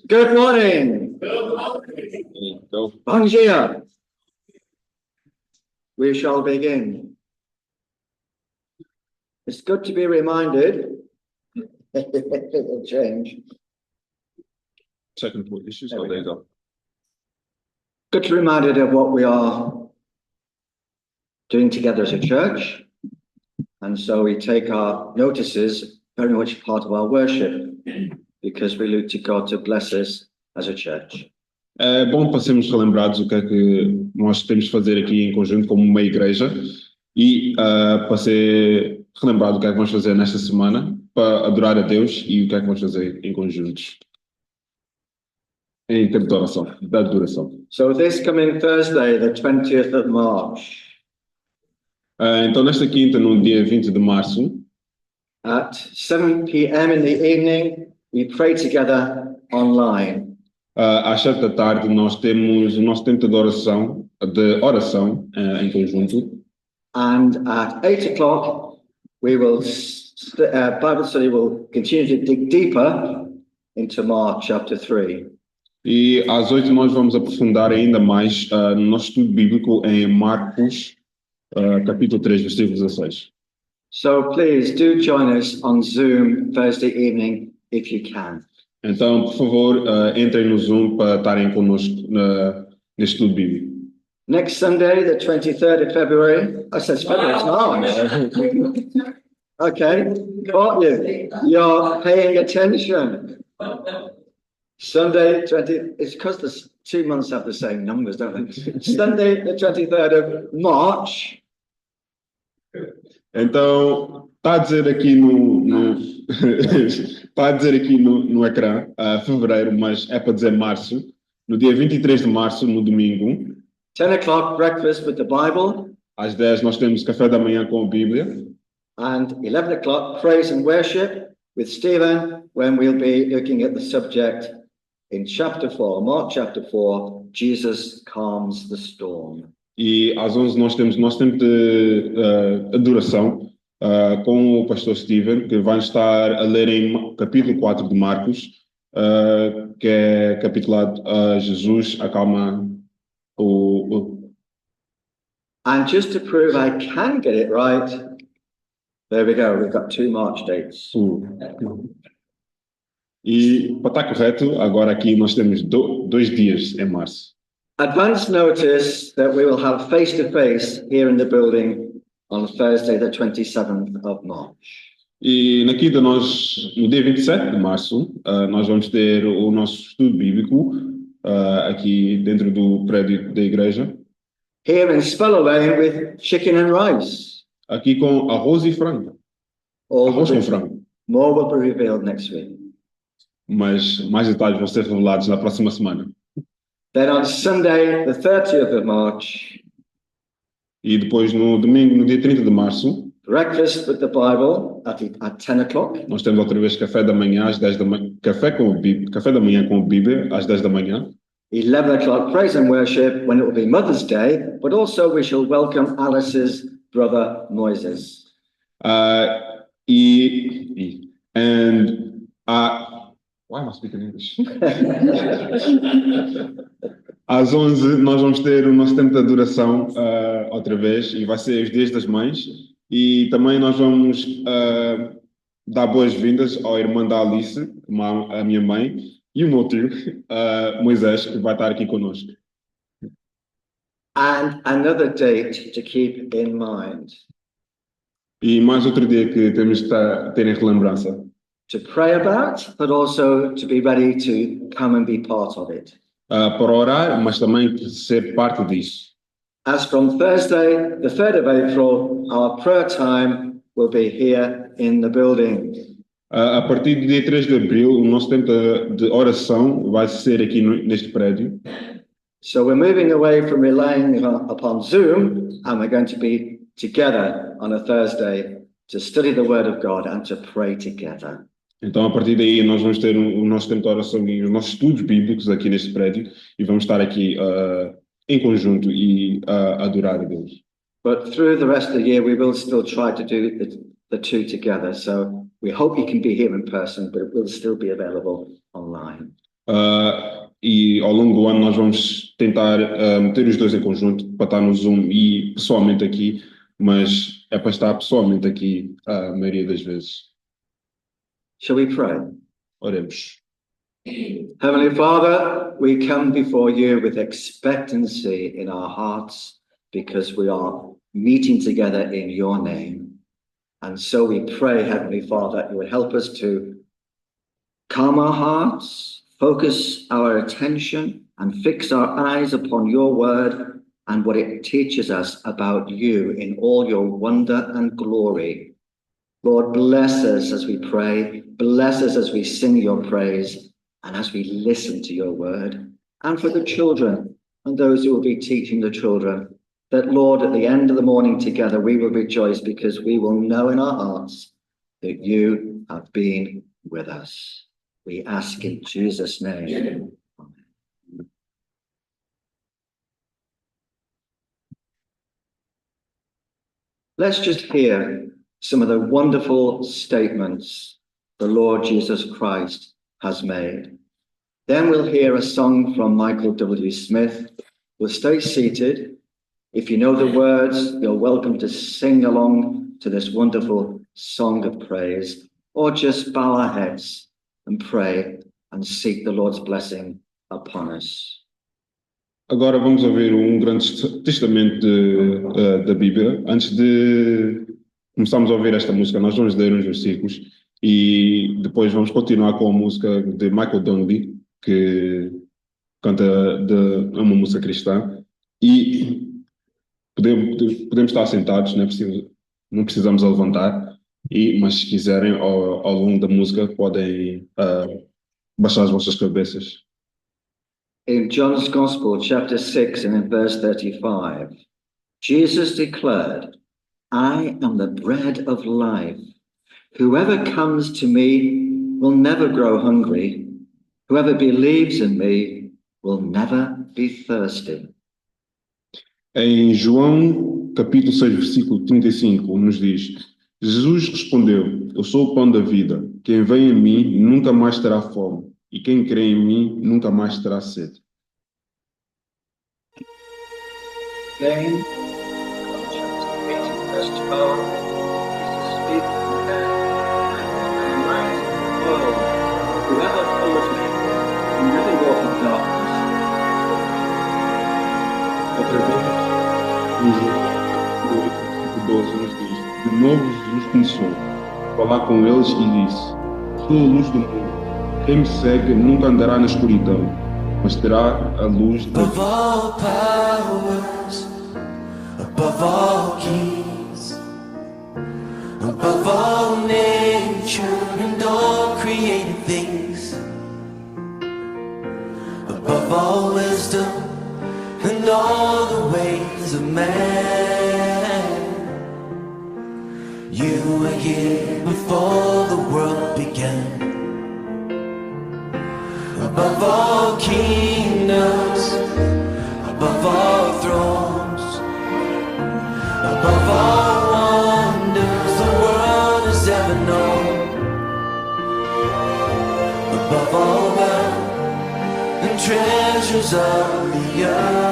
Good morning. Bom dia. We shall begin. It's good to be reminded. It'll change. Technical issues. Oh, there you go. Good to be reminded of what we are doing together as a church. And so we take our notices very much part of our worship because we look to God to bless us as a church. É bom para sermos relembrados o que é que nós temos de fazer aqui em conjunto como uma igreja e para ser relembrado o que é que vamos fazer nesta semana para adorar a Deus e o que é que vamos fazer em conjuntos em tempo de oração, da adoração. So this coming Thursday, the 20th of March, Então nesta quinta, no dia 20 de março, at 7 p.m. in the evening, we pray together online. às 7 da tarde, nós temos o nosso tempo de oração em conjunto. And at 8 o'clock, we will Bible study will continue to dig deeper into Mark chapter 3. E às 8 nós vamos aprofundar ainda mais no nosso estudo bíblico em Marcos, capítulo 3, versículo 16. So please do join us on Zoom Thursday evening if you can. Então, por favor, entrem no Zoom para estarem connosco neste estudo bíblico. Next Sunday, the 23rd of February. I said February, it's March. Okay, caught you. You're paying attention. Sunday, it's because the 2 months have the same numbers, don't they? Sunday, the 23rd of March. Então, está a dizer aqui está a dizer aqui no ecrã, fevereiro, mas é para dizer março. No dia 23 de março, no domingo. 10 o'clock, breakfast with the Bible. Às 10 nós temos café da manhã com a Bíblia. And 11 o'clock, praise and worship with Stephen, when we'll be looking at the subject in chapter 4, Mark chapter 4, Jesus calms the storm. E às 11 nós temos nosso tempo de adoração com o pastor Stephen, que vai estar a ler em capítulo 4 de Marcos, que é capitulado Jesus acalma o... And just to prove I can get it right, there we go, we've got 2 March dates. E para estar correto, agora aqui nós temos 2 dias em março. Advance notice that we will have face-to-face here in the building on Thursday, the 27th of March. E na quinta, no dia 27 de março, nós vamos ter o nosso estudo bíblico aqui dentro do prédio da igreja. Here in Speller Lane with chicken and rice. Aqui com arroz e frango. Arroz com frango. More will be revealed next week. Mas mais detalhes vão ser revelados na próxima semana. Then on Sunday, the 30th of March. E depois no domingo, no dia 30 de março. Breakfast with the Bible at 10 o'clock. Nós temos outra vez café da manhã às 10 da manhã. Café da manhã com a Bíblia às 10 da manhã. 11 o'clock, praise and worship, when it will be Mother's Day, but also we shall welcome Alice's brother Moises. Why am I speaking English? Às 11 nós vamos ter o nosso tempo de adoração outra vez e vai ser os Dias das Mães e também nós vamos dar boas-vindas ao irmão da Alice, a minha mãe, e o meu tio, Moisés, que vai estar aqui conosco. And another date to keep in mind. E mais outro dia que temos de ter em relembrança. To pray about, but also to be ready to come and be part of it. Para orar, mas também ser parte disso. As from Thursday, the 3rd of April, our prayer time will be here in the building. A partir do dia 3 de abril, o nosso tempo de oração vai ser aqui neste prédio. So we're moving away from relying upon Zoom, and we're going to be together on a Thursday to study the Word of God and to pray together. Então, a partir daí, nós vamos ter o nosso tempo de oração e os nossos estudos bíblicos aqui neste prédio e vamos estar aqui em conjunto e adorar a Deus. But through the rest of the year, we will still try to do the two together. So We hope you can be here in person, but it will still be available online. E ao longo do ano nós vamos tentar meter os dois em conjunto para estar no Zoom e pessoalmente aqui, mas é para estar pessoalmente aqui a maioria das vezes. Shall we pray? Oremos. Heavenly Father, we come before you with expectancy in our hearts because we are meeting together in your name. And so we pray, Heavenly Father, that you would help us to calm our hearts, focus our attention, and fix our eyes upon your word and what it teaches us about you in all your wonder and glory. Lord, bless us as we pray, bless us as we sing your praise, and as we listen to your word. And for the children and those who will be teaching the children, that, Lord, at the end of the morning together, we will rejoice because we will know in our hearts that you have been with us. We ask in Jesus' name. Amen. Let's just hear some of the wonderful statements the Lord Jesus Christ has made. Then we'll hear a song from Michael W. Smith. We'll stay seated. If you know the words, you're welcome to sing along to this wonderful song of praise, or just bow our heads and pray and seek the Lord's blessing upon us. Agora vamos ouvir grande testamento da Bíblia. Antes de começarmos a ouvir esta música, nós vamos ler uns versículos e depois vamos continuar com a música de Michael Dunby, que canta é uma música cristã. E podemos estar sentados, não precisamos levantar, mas se quiserem, ao longo da música, podem baixar as vossas cabeças. In John's Gospel, chapter 6, and in verse 35, Jesus declared, I am the bread of life. Whoever comes to me will never grow hungry. Whoever believes in me will never be thirsty. Em João, capítulo 6, versículo 35, nos diz, Jesus respondeu, eu sou o pão da vida. Quem vem a mim nunca mais terá fome. E quem crê em mim nunca mais terá sede. Again, chapter 8, verse 12, Jesus speaks again, I am the light of the world. Whoever follows me will never walk in darkness. Outra vez, em João, capítulo 12, nos diz, de novo Jesus começou a falar com eles e disse, sou a luz do mundo. Quem me segue nunca andará na escuridão, mas terá a luz da above all powers, above all kings, above all nature and all created things, above all wisdom and all the ways of man. You were here before the world began. Above all kingdoms, above all thrones, above all wonders the world has ever known, above all wealth and treasures of the earth,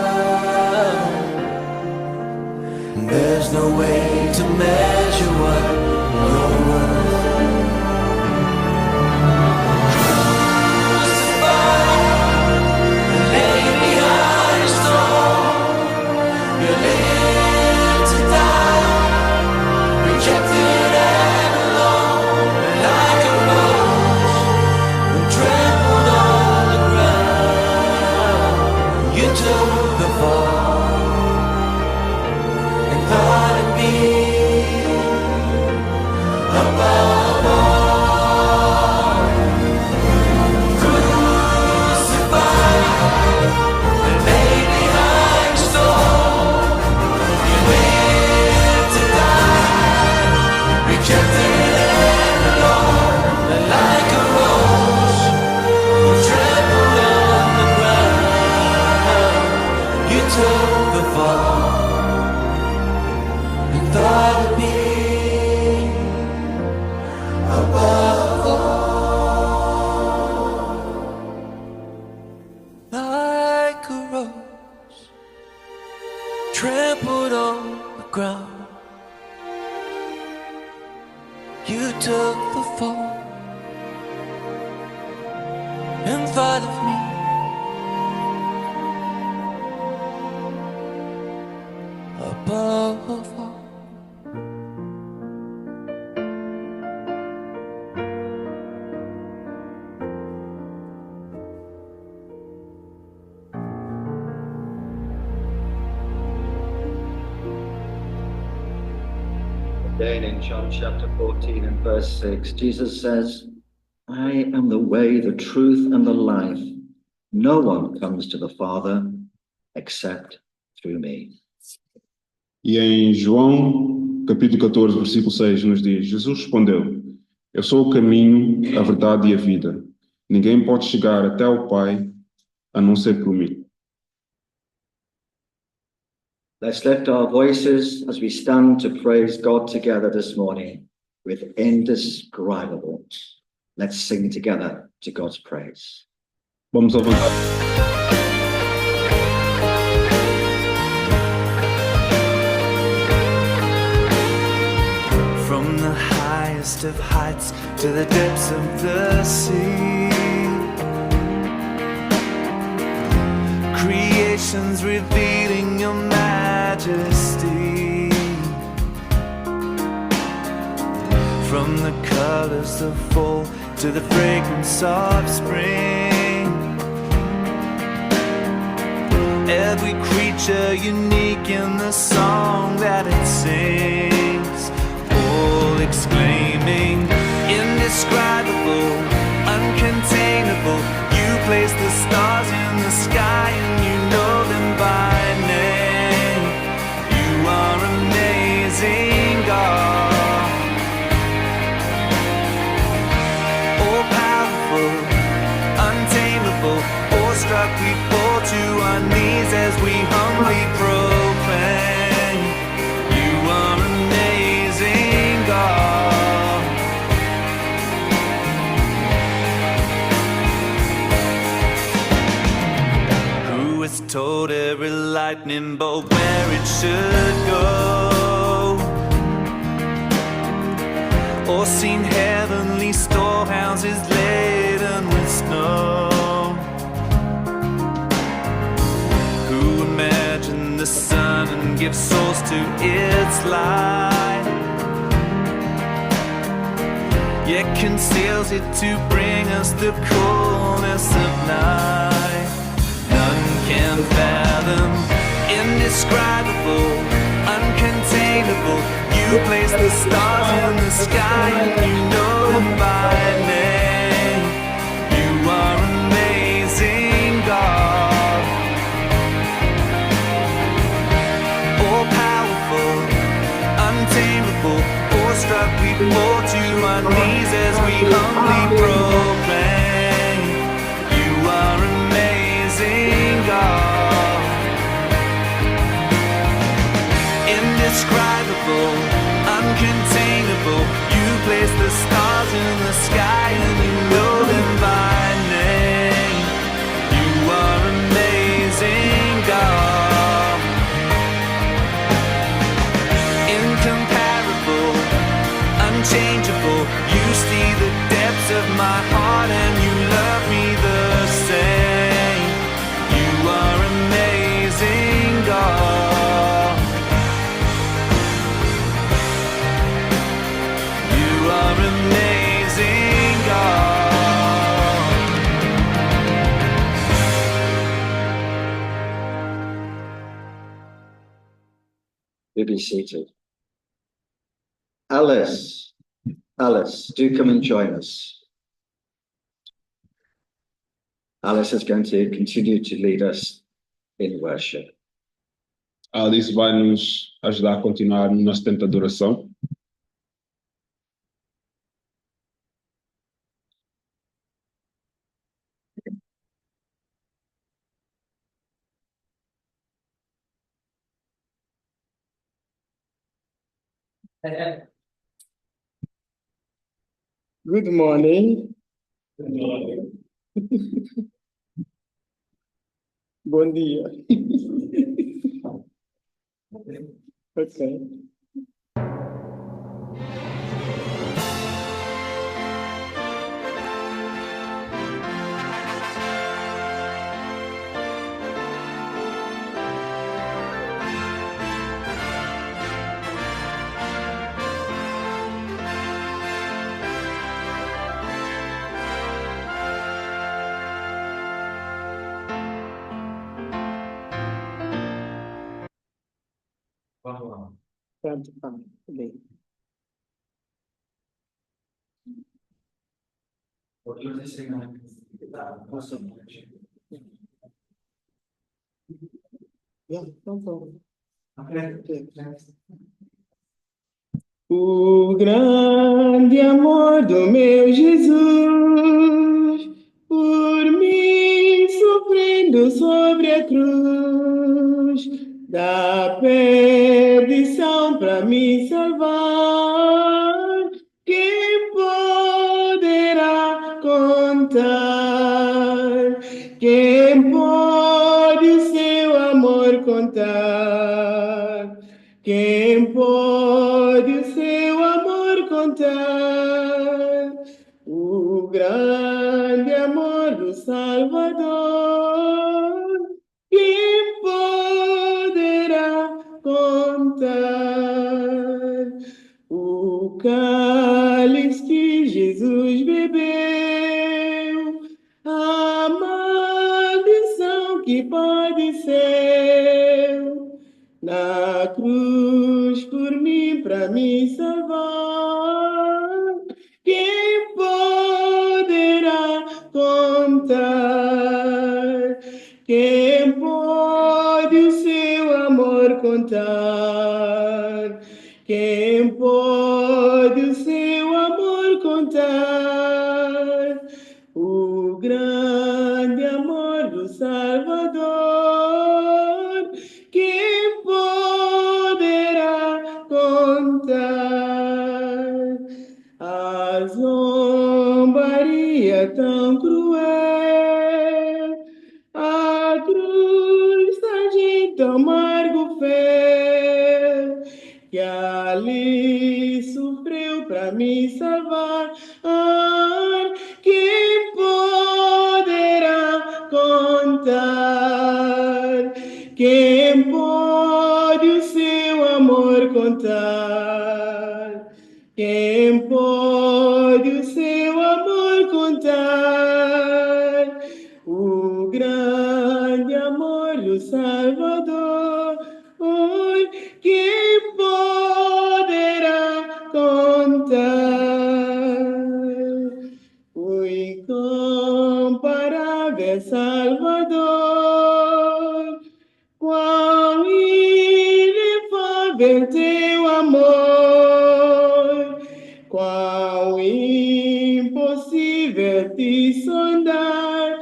there's no way to measure what you're worth. in front of me. Above all, Again in John chapter 14 and verse 6, Jesus says, I am the way, the truth, and the life. No one comes to the Father except through me. E em João, capítulo 14, versículo 6, nos diz: Jesus respondeu: Eu sou o caminho, a verdade e a vida. Ninguém pode chegar até ao Pai a não ser por mim. Let's lift our voices as we stand to praise God together this morning with indescribable. Let's sing together to God's praise. Vamos avançar. from the highest of heights to the depths of the sea. Creation's revealing your majesty. From the colors of fall to the fragrance of spring. Every creature unique in the song that it sings. All exclaiming, indescribable, uncontainable. You place the stars in the sky and you know them by name. You are amazing, God. All powerful, untamable, awestruck we fall to our knees as we humbly proclaim. You are amazing, God. Who has told every lightning bolt where it should go? Or seen heavenly storehouses laden with snow? Who imagined the sun and gives source to its light, yet conceals it to bring us the coolness of night? None can fathom, indescribable, uncontainable. You place the stars in the sky and you know them by name. You are amazing, God. All powerful, untamable, awestruck we fall to our knees as we humbly proclaim. You are amazing, God. Indescribable, uncontainable. You place the stars in the sky and you know them by name. You are amazing, God. Incomparable, unchangeable. You see the depths of my heart and you love me the same. You are amazing, God. You are amazing, God. You be seated. Alice, do come and join us. Alice is going to continue to lead us in worship. Alice vai nos ajudar a continuar no nosso tempo de adoração. Good morning. Bom dia. Okay. Tanto faz. Bem. Yeah, não vou. O grande amor do meu Jesus, por mim sofrendo sobre a cruz, da perdição para me salvar, quem poderá contar? Quem pode o seu amor contar? Quem pode o seu amor contar? O grande amor do Salvador, quem poderá contar? O cálice que Jesus bebeu, a maldição que padeceu, na cruz por mim, para me salvar, quem poderá contar? Quem pode o seu amor contar? Quem pode o seu amor contar? O grande amor do Salvador, quem poderá contar? A zombaria tão cruel, a cruz sargento amargo fel, que ali sofreu para me salvar. Quem poderá contar? Quem pode o seu amor contar? Quem pode o seu amor contar? O grande amor do Salvador, oi, quem poderá contar? O incomparável Salvador, quão inefável teu amor, quão impossível te sondar,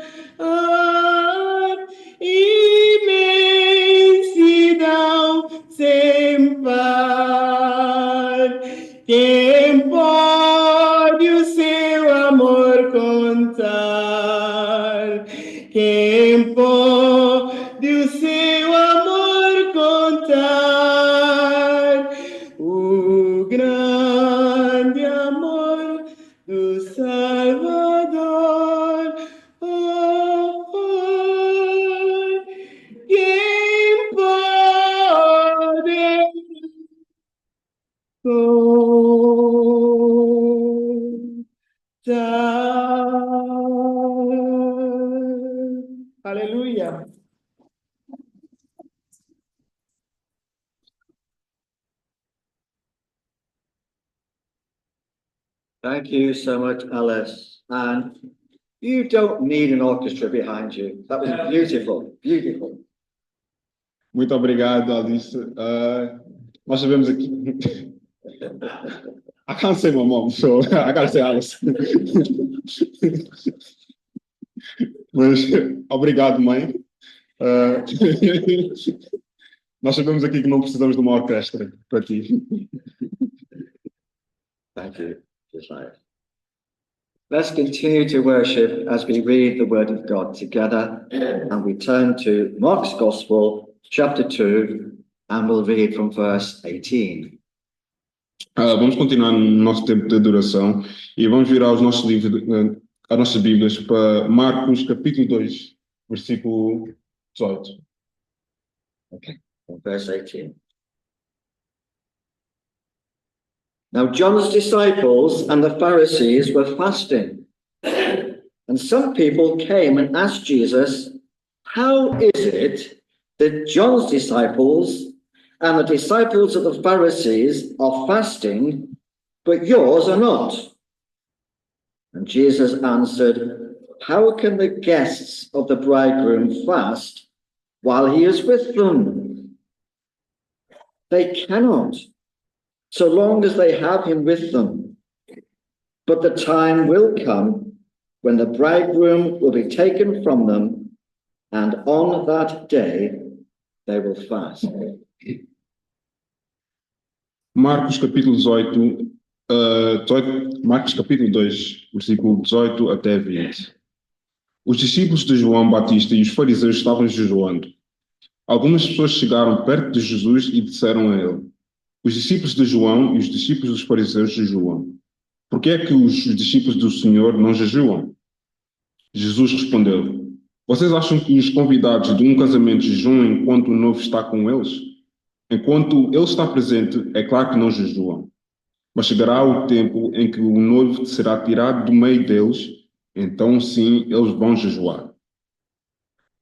imensidão sem par. Quem pode o seu amor contar? Quem pode o seu amor contar? O grande amor do Salvador, oh, oh, quem pode contar? Aleluia. Thank you so much, Alice. And you don't need an orchestra behind you. That was beautiful, beautiful. Muito obrigado, Alice. Nós sabemos aqui. I can't say my mom, so I gotta say Alice. Mas obrigado, mãe. Nós sabemos aqui que não precisamos de uma orquestra para ti. Thank you, Josiah. Let's continue to worship as we read the Word of God together, and we turn to Mark's Gospel, chapter 2, and we'll read from verse 18. Vamos continuar no nosso tempo de adoração e vamos virar os nossos livros, as nossas Bíblias para Marcos, capítulo 2, versículo 18. Okay, from verse 18. Now John's disciples and the Pharisees were fasting, and some people came and asked Jesus, "How is it that John's disciples and the disciples of the Pharisees are fasting, but yours are not. And Jesus answered, how can the guests of the bridegroom fast while he is with them? They cannot, so long as they have him with them. But the time will come when the bridegroom will be taken from them, and on that day they will fast. Marcos capítulo 18, Marcos capítulo 2, versículo 18 até 20. Os discípulos de João Batista e os fariseus estavam jejuando. Algumas pessoas chegaram perto de Jesus e disseram a ele: os discípulos de João e os discípulos dos fariseus jejuam. Por que é que os discípulos do Senhor não jejuam? Jesus respondeu: vocês acham que os convidados de um casamento jejuam enquanto o noivo está com eles? Enquanto ele está presente, é claro que não jejuam. Mas chegará o tempo em que o noivo será tirado do meio deles, então sim, eles vão jejuar.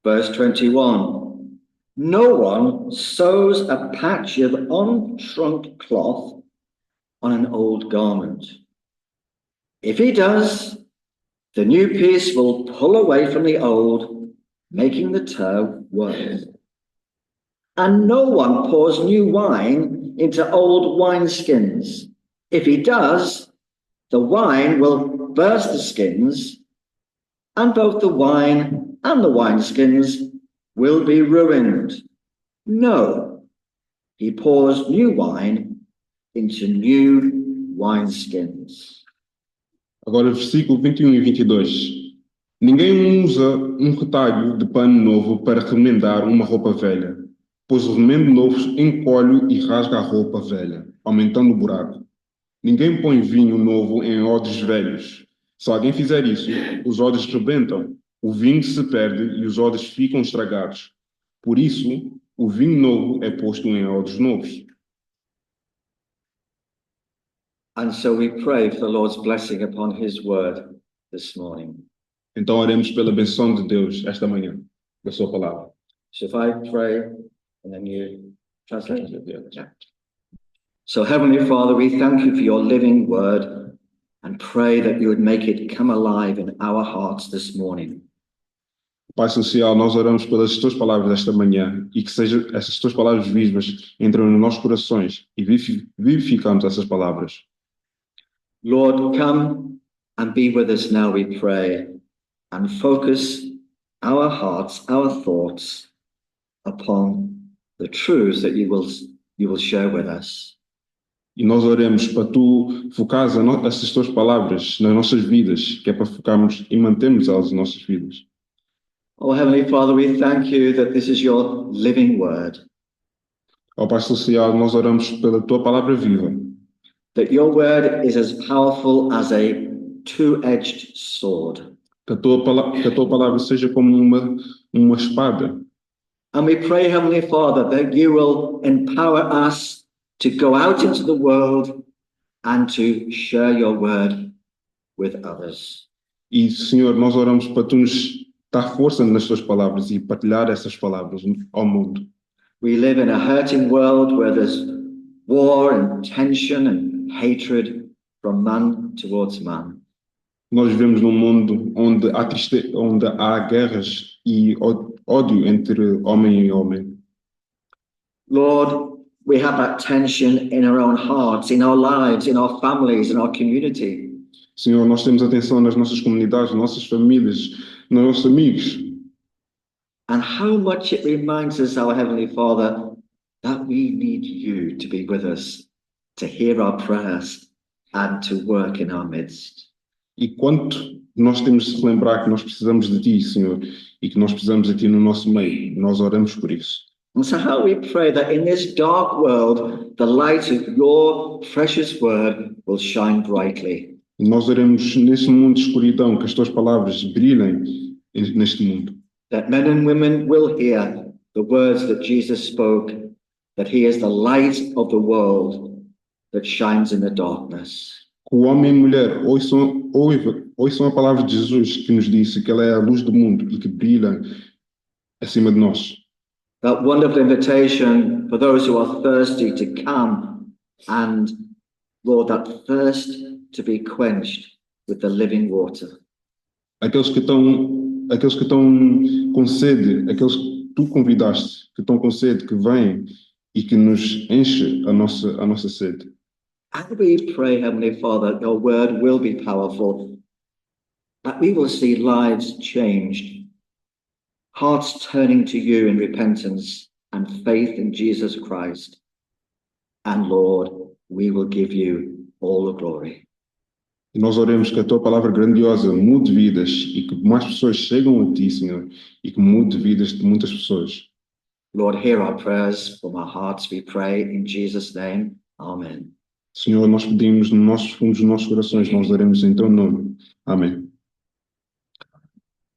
Verse 21. No one sews a patch of unshrunk cloth on an old garment. If he does, the new piece will pull away from the old, making the tear worse. And no one pours new wine into old wineskins. If he does, the wine will burst the skins, and both the wine and the wineskins will be ruined. No, he pours new wine into new wineskins. Agora, versículo 21 e 22. Ninguém usa um retalho de pano novo para remendar uma roupa velha, pois o remendo novo encolhe e rasga a roupa velha, aumentando o buraco. Ninguém põe vinho novo em odres velhos. Se alguém fizer isso, os odres rebentam, o vinho se perde e os odres ficam estragados. Por isso, o vinho novo é posto em odres novos. And so we pray for the Lord's blessing upon his word this morning. Então, oremos pela benção de Deus esta manhã, da sua palavra. So if I pray, and then you translate it. Yeah. So Heavenly Father, we thank you for your living word and pray that you would make it come alive in our hearts this morning. Pai Celestial, nós oramos pelas tuas palavras esta manhã e que sejam essas tuas palavras vivas entrem nos nossos corações e vivificamos essas palavras. Lord, come and be with us now, we pray, and focus our hearts, our thoughts upon the truths that you will share with us. E nós oremos para tu focares essas tuas palavras nas nossas vidas, que é para focarmos e mantermos elas nas nossas vidas. Oh, Heavenly Father, we thank you that this is your living word, Ó Pai Celestial, nós oramos pela tua palavra viva, that your word is as powerful as a two-edged sword. que a tua palavra seja como uma espada. And we pray, Heavenly Father, that you will empower us to go out into the world and to share your word with others. E, Senhor, nós oramos para tu nos dar força nas tuas palavras e partilhar essas palavras ao mundo. We live in a hurting world where there's war and tension and hatred from man towards man. Nós vivemos num mundo onde há guerras e ódio entre homem e homem. Lord, we have that tension in our own hearts, in our lives, in our families, in our community. Senhor, nós temos atenção nas nossas comunidades, nas nossas famílias, nos nossos amigos. And how much it reminds us, our Heavenly Father, that we need you to be with us, to hear our prayers and to work in our midst. E quanto nós temos de lembrar que nós precisamos de Ti, Senhor, e que nós precisamos de Ti no nosso meio. Nós oramos por isso. And so how we pray that in this dark world, the light of your precious word will shine brightly. E nós oramos nesse mundo de escuridão, que as Tuas palavras brilhem neste mundo. That men and women will hear the words that Jesus spoke, that he is the light of the world that shines in the darkness. Que o homem e a mulher ouçam a palavra de Jesus que nos disse que Ele é a luz do mundo e que brilha acima de nós. that wonderful invitation for those who are thirsty to come, and Lord, that thirst to be quenched with the living water. Aqueles que estão com sede, aqueles que tu convidaste, que estão com sede, que vêm e que nos enche a nossa sede. And we pray, Heavenly Father, that your word will be powerful, that we will see lives changed, hearts turning to you in repentance and faith in Jesus Christ. And Lord, we will give you all the glory. E nós oremos que a tua palavra grandiosa mude vidas e que mais pessoas chegam a ti, Senhor, e que mude vidas de muitas pessoas. Lord, hear our prayers from our hearts, we pray in Jesus' name. Amen. Senhor, nós pedimos nos nossos fundos, nos nossos corações, nós oremos em teu nome. Amém.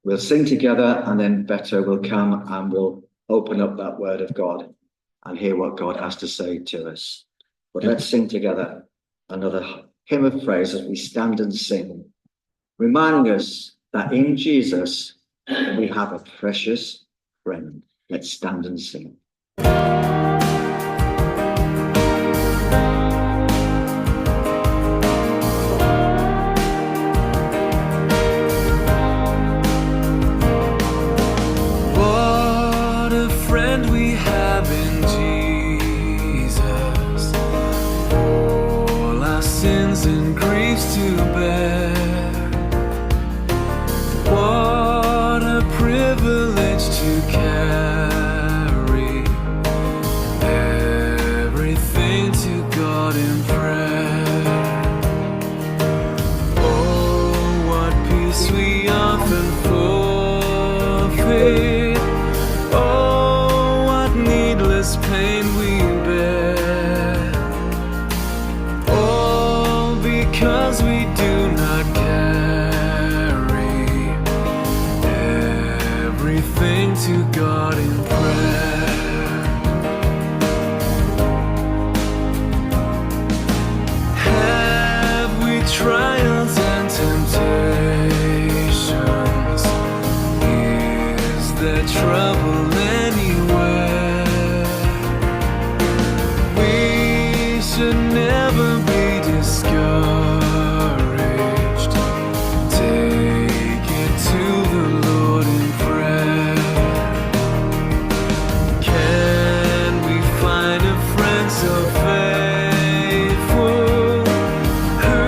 We'll sing together, and then Beto will come and we'll open up that word of God and hear what God has to say to us. But let's sing together another hymn of praise as we stand and sing, reminding us that in Jesus we have a precious friend. Let's stand and sing. What a friend we have in Jesus, all our sins and griefs to bear. What a privilege to carry everything to God in prayer. Oh, what peace we often forfeit. Oh, what needless pain we bear. All because we do not carry everything to God in prayer. Have we trials and temptations? Is there trouble anywhere? We should never be discouraged. Take it to the Lord in prayer. Can we find a friend so faithful, who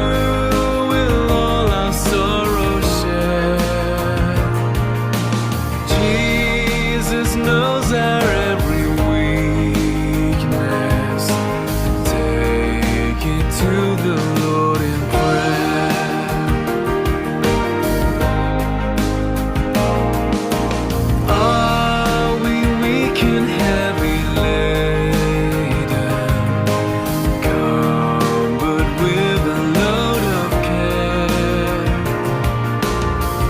will all our sorrows share? Jesus knows our every weakness. Take it to the Lord in prayer. Are we weak and heavy laden, cumbered with a load of care?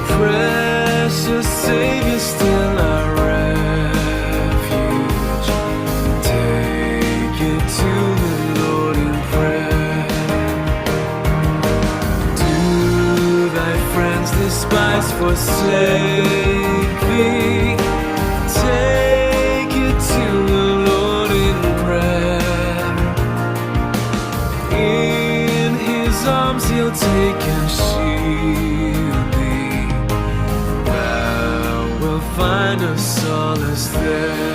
Precious Savior, still our refuge. Take it to the Lord in prayer. Do thy friends despise, forsake thee? Take it to the Lord in prayer. In his arms he'll take and shield thee. Thou wilt find a solace there.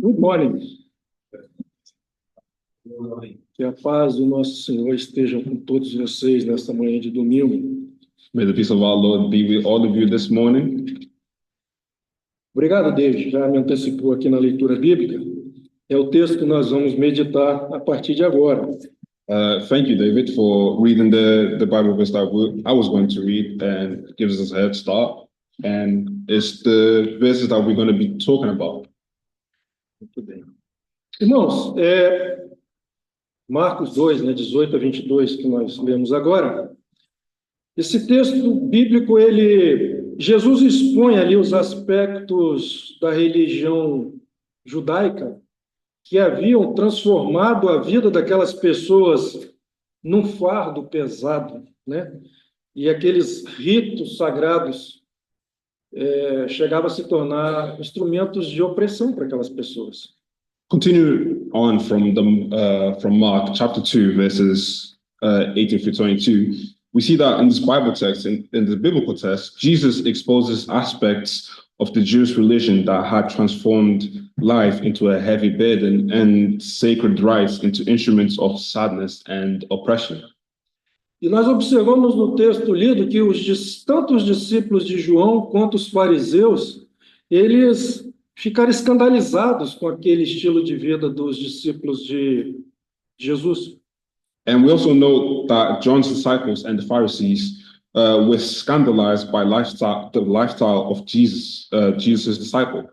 Good morning. Que a paz do nosso Senhor esteja com todos vocês nesta manhã de domingo. May the peace of our Lord be with all of you this morning. Obrigado, David. Já me antecipou aqui na leitura bíblica. É o texto que nós vamos meditar a partir de agora. Thank you, David, for reading the Bible verse that I was going to read and gives us a head start. and it's the verses that we're going to be talking about. Muito bem. Irmãos, Marcos 2, né, 18 a 22, que nós lemos agora, esse texto bíblico, Jesus expõe ali os aspectos da religião judaica que haviam transformado a vida daquelas pessoas num fardo pesado, né? E aqueles ritos sagrados chegavam a se tornar instrumentos de opressão para aquelas pessoas. Continue on from Mark chapter 2, verses 18 through 22. We see that in this Bible text, in the biblical text, Jesus exposes aspects of the Jewish religion that had transformed life into a heavy burden and sacred rites into instruments of sadness and oppression. E nós observamos no texto lido que tanto os discípulos de João quanto os fariseus, eles ficaram escandalizados com aquele estilo de vida dos discípulos de Jesus. And we also know that John's disciples and the Pharisees were scandalized by the lifestyle of Jesus' disciple.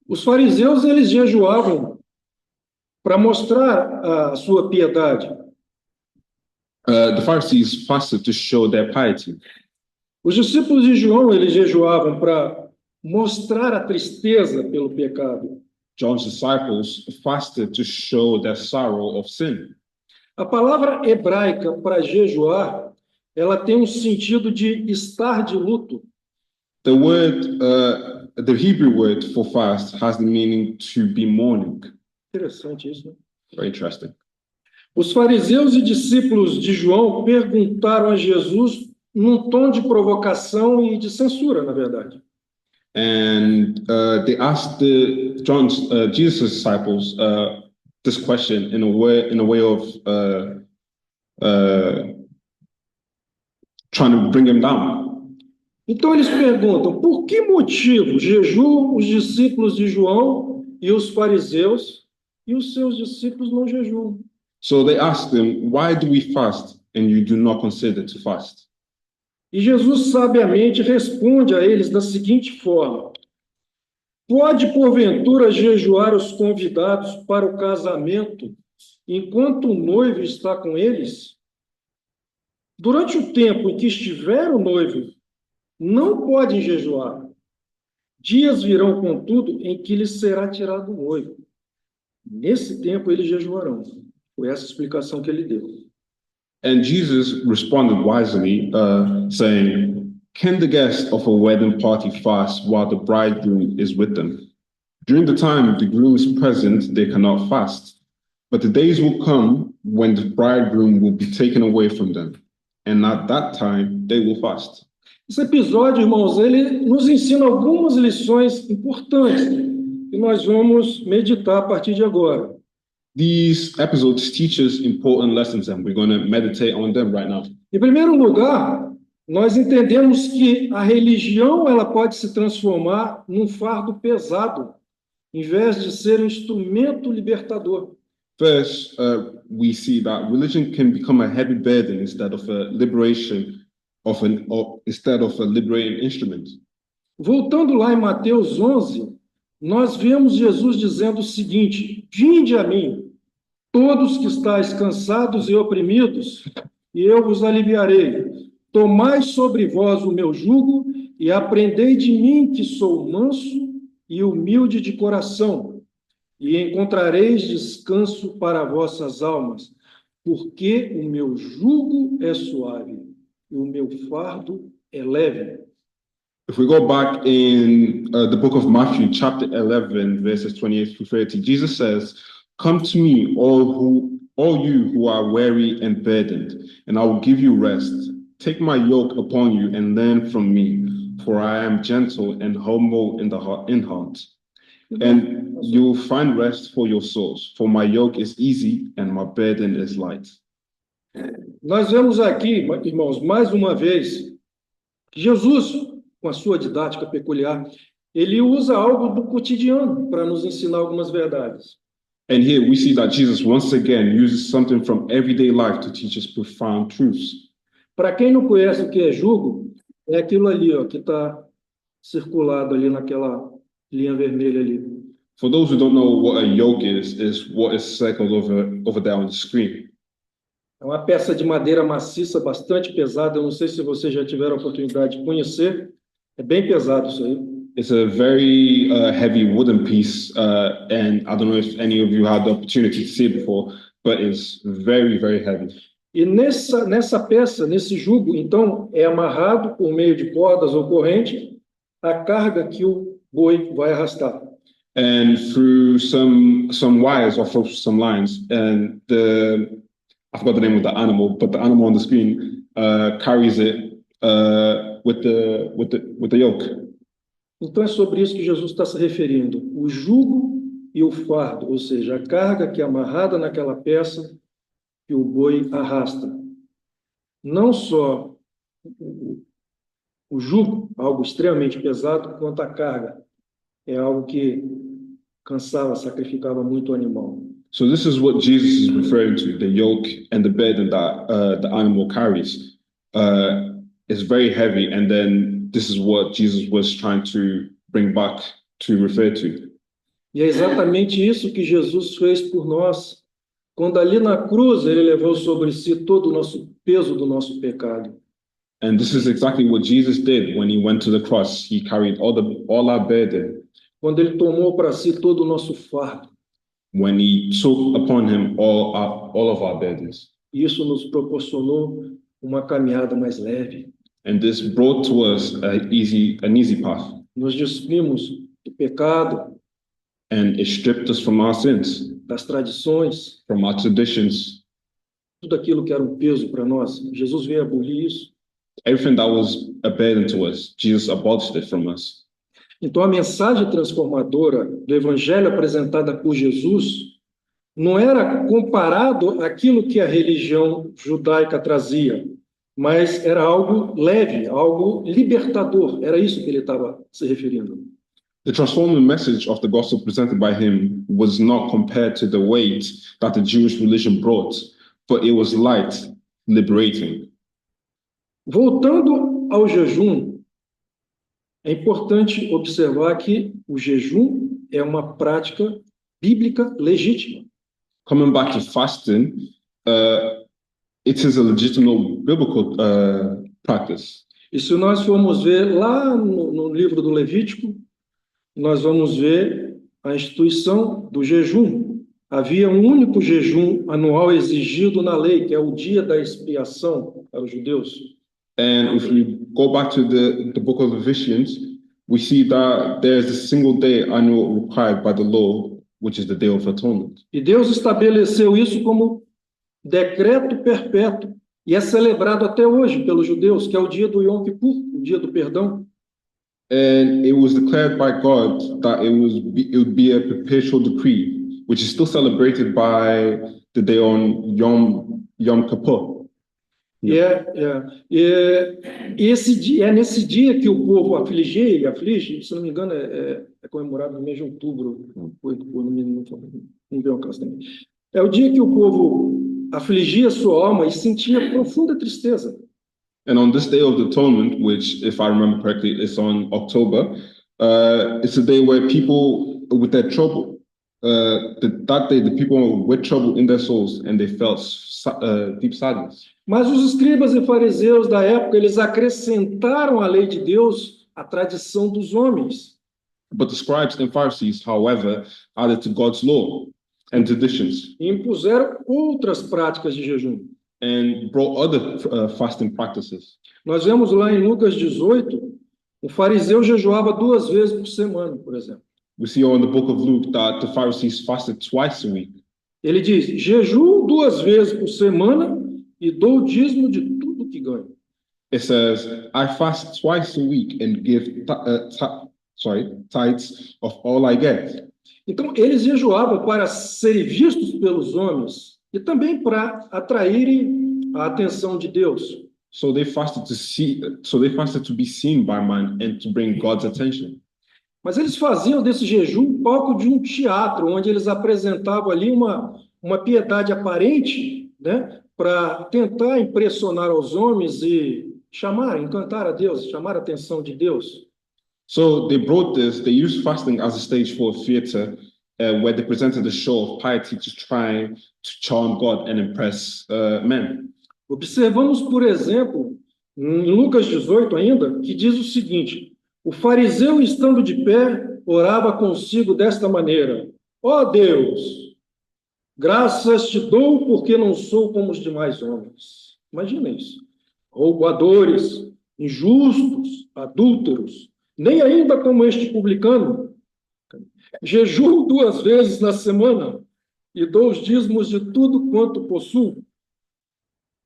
Os fariseus, eles jejuavam para mostrar a sua piedade. The Pharisees fasted to show their piety. Os discípulos de João, eles jejuavam para mostrar a tristeza pelo pecado. John's disciples fasted to show their sorrow of sin. A palavra hebraica para jejuar, ela tem um sentido de estar de luto. The Hebrew word for fast has the meaning to be mourning. Interessante isso, né? Very interesting. Os fariseus e discípulos de João perguntaram a Jesus num tom de provocação e de censura, na verdade. And they asked Jesus' disciples this question in a way of trying to bring him down. Então eles perguntam, por que motivo jejuam os discípulos de João e os fariseus e os seus discípulos não jejuam? So they asked him, why do we fast and you do not consider to fast? E Jesus sabiamente responde a eles da seguinte forma: pode porventura jejuar os convidados para o casamento enquanto o noivo está com eles? Durante o tempo em que estiver o noivo, não podem jejuar. Dias virão, contudo, em que lhes será tirado o noivo. Nesse tempo eles jejuarão. Foi essa a explicação que ele deu. And Jesus responded wisely, saying, can the guest of a wedding party fast while the bridegroom is with them? During the time the groom is present, they cannot fast. But the days will come when the bridegroom will be taken away from them. And at that time, they will fast. Esse episódio, irmãos, ele nos ensina algumas lições importantes que nós vamos meditar a partir de agora. These episodes teach us important lessons and we're going to meditate on them right now. Em primeiro lugar, nós entendemos que a religião ela pode se transformar num fardo pesado, em vez de ser um instrumento libertador. First, we see that religion can become a heavy burden instead of a liberating instrument. Voltando lá em Mateus 11, nós vemos Jesus dizendo o seguinte: vinde a mim, todos que estáis cansados e oprimidos, e eu vos aliviarei. Tomai sobre vós o meu jugo e aprendei de mim, que sou manso e humilde de coração, e encontrareis descanso para vossas almas, porque o meu jugo é suave e o meu fardo é leve. If we go back in the book of Matthew, chapter 11, verses 28 to 30, Jesus says, come to me, all you who are weary and burdened, and I will give you rest. Take my yoke upon you and learn from me, for I am gentle and humble in heart. And you will find rest for your souls, for my yoke is easy and my burden is light. Nós vemos aqui, irmãos, mais uma vez, que Jesus, com a sua didática peculiar, ele usa algo do cotidiano para nos ensinar algumas verdades. And here we see that Jesus once again uses something from everyday life to teach us profound truths. Para quem não conhece o que é jugo, É aquilo ali, ó, que está circulado ali naquela linha vermelha ali. For those who don't know what a yoke is what is circled over there on the screen. É uma peça de madeira maciça, bastante pesada. Eu não sei se vocês já tiveram a oportunidade de conhecer. É bem pesado isso aí. It's a very heavy wooden piece, and I don't know if any of you had the opportunity to see it before, but it's very, very heavy. E nessa peça, nesse jugo, então, é amarrado por meio de cordas ou corrente a carga que o boi vai arrastar. And through some wires or through some lines, and I forgot the name of the animal, but the animal on the screen carries it with the yoke. Então, é sobre isso que Jesus está se referindo. O jugo e o fardo, ou seja, a carga que é amarrada naquela peça que o boi arrasta. Não só o jugo, algo extremamente pesado, quanto a carga. É algo que cansava, sacrificava muito o animal. So this is what Jesus is referring to, the yoke and the burden that the animal carries. Is very heavy, and then this is what Jesus was trying to bring back to refer to. E é exatamente isso que Jesus fez por nós. Quando ali na cruz ele levou sobre si todo o nosso peso do nosso pecado. And this is exactly what Jesus did when he went to the cross. He carried all our burden. Quando ele tomou para si todo o nosso fardo. When he took upon him all of our burdens. Isso nos proporcionou uma caminhada mais leve. And this brought to us an easy path. Nos despimos do pecado, And it stripped us from our sins, das tradições, from our traditions, tudo aquilo que era um peso para nós. Jesus veio abolir isso. everything that was a burden to us. Jesus abolished it from us. Então, a mensagem transformadora do evangelho apresentada por Jesus não era comparado àquilo que a religião judaica trazia, mas era algo leve, algo libertador. Era isso que ele estava se referindo. The transforming message of the gospel presented by him was not compared to the weight that the Jewish religion brought, but it was light, liberating. Voltando ao jejum, é importante observar que o jejum é uma prática bíblica legítima. Coming back to fasting, it is a legitimate biblical practice. E se nós formos ver lá no livro do Levítico, nós vamos ver a instituição do jejum. Havia um único jejum anual exigido na lei, que é o dia da expiação para os judeus. And if we go back to the book of Leviticus, we see that there's a single day annual required by the law, which is the Day of Atonement. E Deus estabeleceu isso como decreto perpétuo, e é celebrado até hoje pelos judeus, que é o dia do Yom Kippur, o dia do perdão. And it was declared by God that it would be a perpetual decree, which is still celebrated by the day on Yom Kippur. Esse dia, é nesse dia que o povo aflige, se não me engano, é comemorado no mês de outubro, não veio ao caso também. É o dia que o povo afligia sua alma e sentia profunda tristeza. And on this Day of the Atonement, which, if I remember correctly, is on October, it's a day where people with their trouble, that day, the people with trouble in their souls, and they felt deep sadness. Mas os escribas e fariseus da época, eles acrescentaram à lei de Deus a tradição dos homens. But the scribes and Pharisees, however, added to God's law and traditions. E impuseram outras práticas de jejum. And brought other fasting practices. Nós vemos lá em Lucas 18, o fariseu jejuava 2 vezes por semana, por exemplo. We see in the book of Luke that the Pharisees fasted twice a week. Ele diz, jejuo 2 vezes por semana e dou o dízimo de tudo que ganho. It says, I fast twice a week and give tithes of all I get. Então, eles jejuavam para serem vistos pelos homens e também para atraírem a atenção de Deus. So they fasted to be seen by man and to bring God's attention. Mas eles faziam desse jejum um palco de um teatro, onde eles apresentavam ali uma piedade aparente, né, para tentar impressionar aos homens e encantar a Deus, chamar a atenção de Deus. So they used fasting as a stage for a theater where they presented a show of piety to try to charm God and impress men. Observamos, por exemplo, em Lucas 18 ainda, que diz o seguinte: o fariseu, estando de pé, orava consigo desta maneira: ó Deus, graças te dou porque não sou como os demais homens. Imagina isso. Roubadores, injustos, adúlteros, nem ainda como este publicano. Jejuo 2 vezes na semana e dou os dízimos de tudo quanto possuo.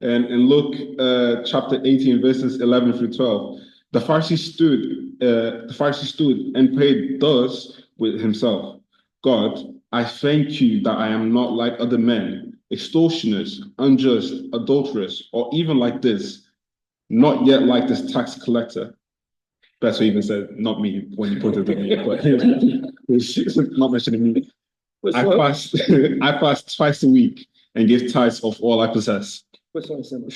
And in Luke chapter 18, verses 11 through 12, the Pharisee stood and prayed thus with himself: God, I thank you that I am not like other men, extortioners, unjust, adulterers, or even like this, not yet like this tax collector. That's what he even said, not me, when he pointed at me, but not mentioning me. I fast twice a week and give tithes of all I possess. Foi só um exemplo.